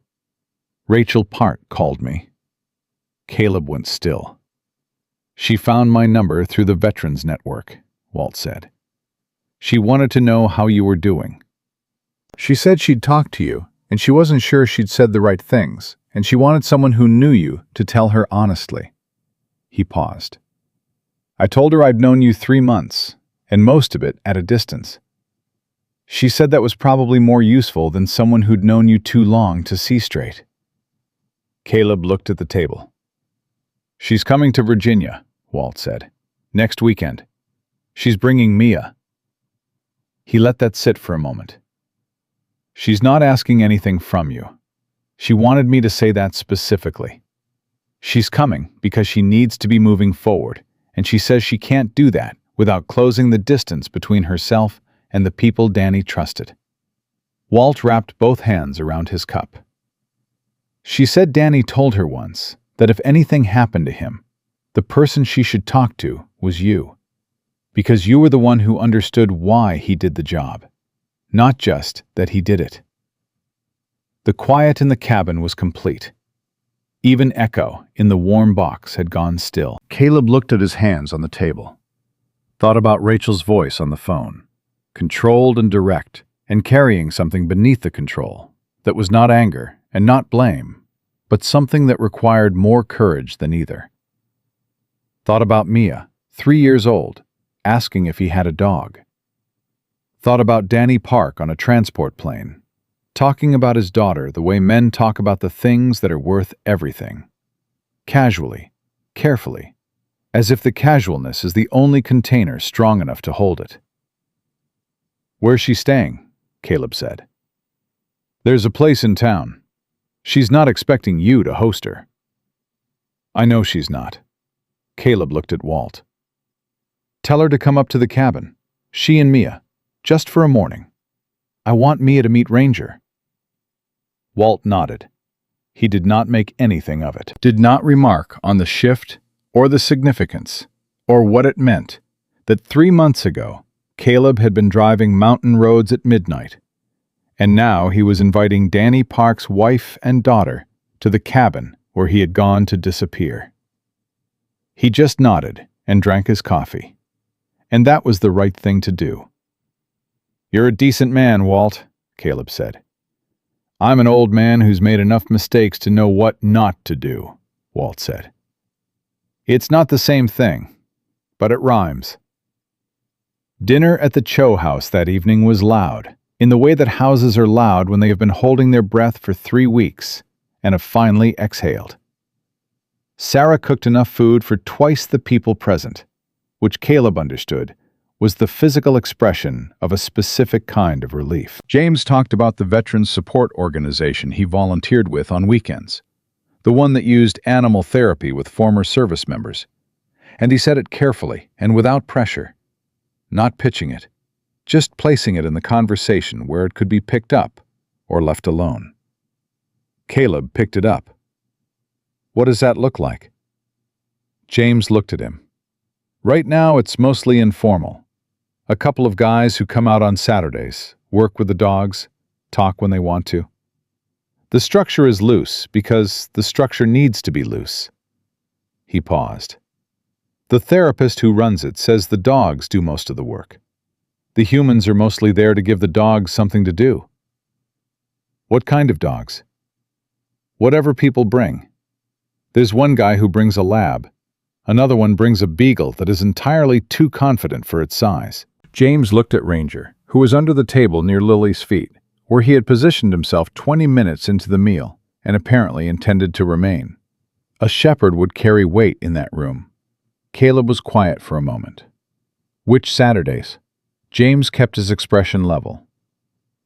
"Rachel Park called me." Caleb went still. "She found my number through the Veterans Network," Walt said. "She wanted to know how you were doing. She said she'd talked to you, and she wasn't sure she'd said the right things, and she wanted someone who knew you to tell her honestly." He paused. "I told her I'd known you 3 months, and most of it at a distance. She said that was probably more useful than someone who'd known you too long to see straight." Caleb looked at the table. "She's coming to Virginia," Walt said. "Next weekend. She's bringing Mia." He let that sit for a moment. "She's not asking anything from you. She wanted me to say that specifically. She's coming because she needs to be moving forward, and she says she can't do that without closing the distance between herself and the people Danny trusted." Walt wrapped both hands around his cup. "She said Danny told her once that if anything happened to him, the person she should talk to was you, because you were the one who understood why he did the job, not just that he did it." The quiet in the cabin was complete. Even Echo in the warm box had gone still. Caleb looked at his hands on the table, thought about Rachel's voice on the phone, controlled and direct, and carrying something beneath the control that was not anger and not blame, but something that required more courage than either. Thought about Mia, 3 years old, asking if he had a dog. Thought about Danny Park on a transport plane, talking about his daughter the way men talk about the things that are worth everything. Casually, carefully, as if the casualness is the only container strong enough to hold it. "Where's she staying?" Caleb said. "There's a place in town. She's not expecting you to host her." I know she's not. Caleb looked at Walt. Tell her to come up to the cabin. She and Mia. Just for a morning. I want Mia to meet Ranger. Walt nodded. He did not make anything of it. Did not remark on the shift or the significance or what it meant that 3 months ago Caleb had been driving mountain roads at midnight, and now he was inviting Danny Park's wife and daughter to the cabin where he had gone to disappear. He just nodded and drank his coffee, and that was the right thing to do. You're a decent man, Walt, Caleb said. I'm an old man who's made enough mistakes to know what not to do, Walt said. It's not the same thing, but it rhymes. Dinner at the Cho house that evening was loud, in the way that houses are loud when they have been holding their breath for 3 weeks and have finally exhaled. Sarah cooked enough food for twice the people present, which Caleb understood was the physical expression of a specific kind of relief. James talked about the Veterans Support Organization he volunteered with on weekends, the one that used animal therapy with former service members, and he said it carefully and without pressure, not pitching it, just placing it in the conversation where it could be picked up or left alone. Caleb picked it up. What does that look like? James looked at him. Right now it's mostly informal. A couple of guys who come out on Saturdays, work with the dogs, talk when they want to. The structure is loose because the structure needs to be loose. He paused. The therapist who runs it says the dogs do most of the work. The humans are mostly there to give the dogs something to do. What kind of dogs? Whatever people bring. There's one guy who brings a lab. Another one brings a beagle that is entirely too confident for its size. James looked at Ranger, who was under the table near Lily's feet, where he had positioned himself 20 minutes into the meal and apparently intended to remain. A shepherd would carry weight in that room. Caleb was quiet for a moment. Which Saturdays? James kept his expression level.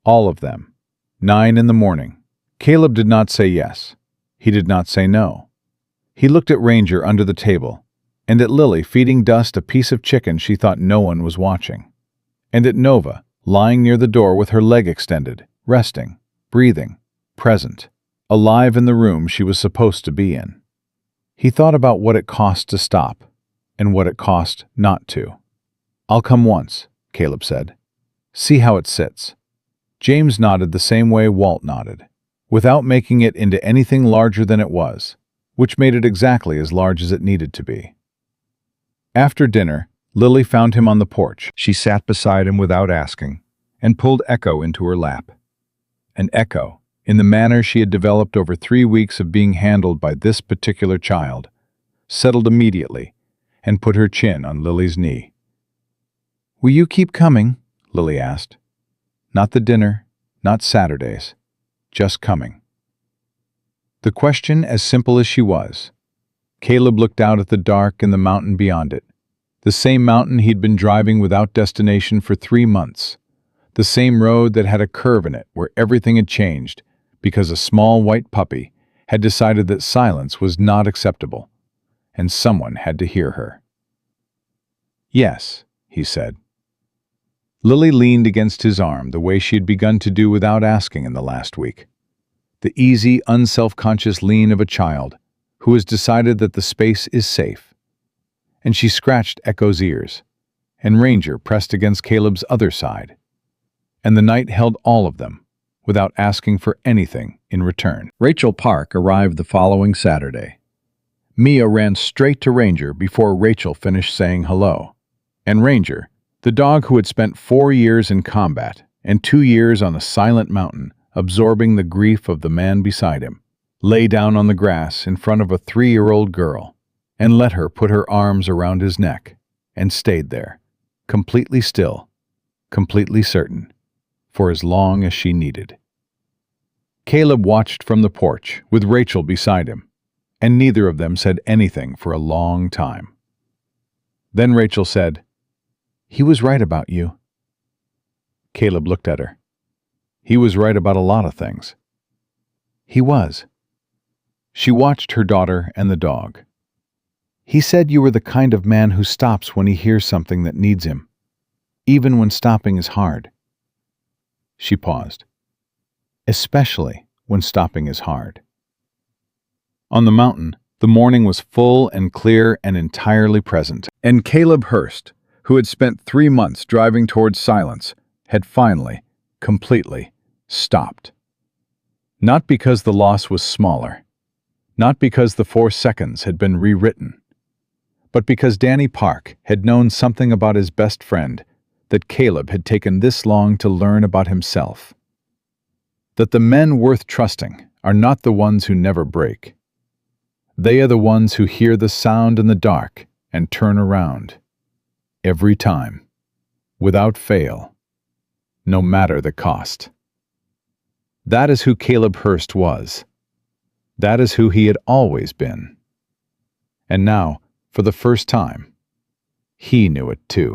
All of them. 9 in the morning. Caleb did not say yes. He did not say no. He looked at Ranger under the table, and at Lily feeding Dust a piece of chicken she thought no one was watching, and at Nova lying near the door with her leg extended, resting, breathing, present, alive in the room she was supposed to be in. He thought about what it cost to stop, and what it cost not to. I'll come once, Caleb said. See how it sits. James nodded the same way Walt nodded, without making it into anything larger than it was, which made it exactly as large as it needed to be. After dinner, Lily found him on the porch. She sat beside him without asking, and pulled Echo into her lap. And Echo, in the manner she had developed over 3 weeks of being handled by this particular child, settled immediately and put her chin on Lily's knee. Will you keep coming? Lily asked. Not the dinner, not Saturdays, just coming. The question as simple as she was. Caleb looked out at the dark and the mountain beyond it, the same mountain he'd been driving without destination for 3 months, the same road that had a curve in it where everything had changed because a small white puppy had decided that silence was not acceptable, and someone had to hear her. Yes, he said. Lily leaned against his arm the way she had begun to do without asking in the last week. The easy, unself-conscious lean of a child who has decided that the space is safe. And she scratched Echo's ears, and Ranger pressed against Caleb's other side. And the night held all of them, without asking for anything in return. Rachel Park arrived the following Saturday. Mia ran straight to Ranger before Rachel finished saying hello. And Ranger, the dog who had spent 4 years in combat and 2 years on a silent mountain, absorbing the grief of the man beside him, lay down on the grass in front of a 3-year-old girl and let her put her arms around his neck and stayed there, completely still, completely certain, for as long as she needed. Caleb watched from the porch with Rachel beside him, and neither of them said anything for a long time. Then Rachel said, "He was right about you." Caleb looked at her. He was right about a lot of things. He was. She watched her daughter and the dog, He said you were the kind of man who stops when he hears something that needs him, even when stopping is hard. She paused. Especially when stopping is hard. On the mountain, the morning was full and clear and entirely present, And Caleb Hurst, who had spent 3 months driving towards silence, had finally, completely, stopped. Not because the loss was smaller, not because the 4 seconds had been rewritten, but because Danny Park had known something about his best friend that Caleb had taken this long to learn about himself. That the men worth trusting are not the ones who never break. They are the ones who hear the sound in the dark and turn around. Every time. Without fail. No matter the cost. That is who Caleb Hurst was. That is who he had always been. And now, for the first time, he knew it too.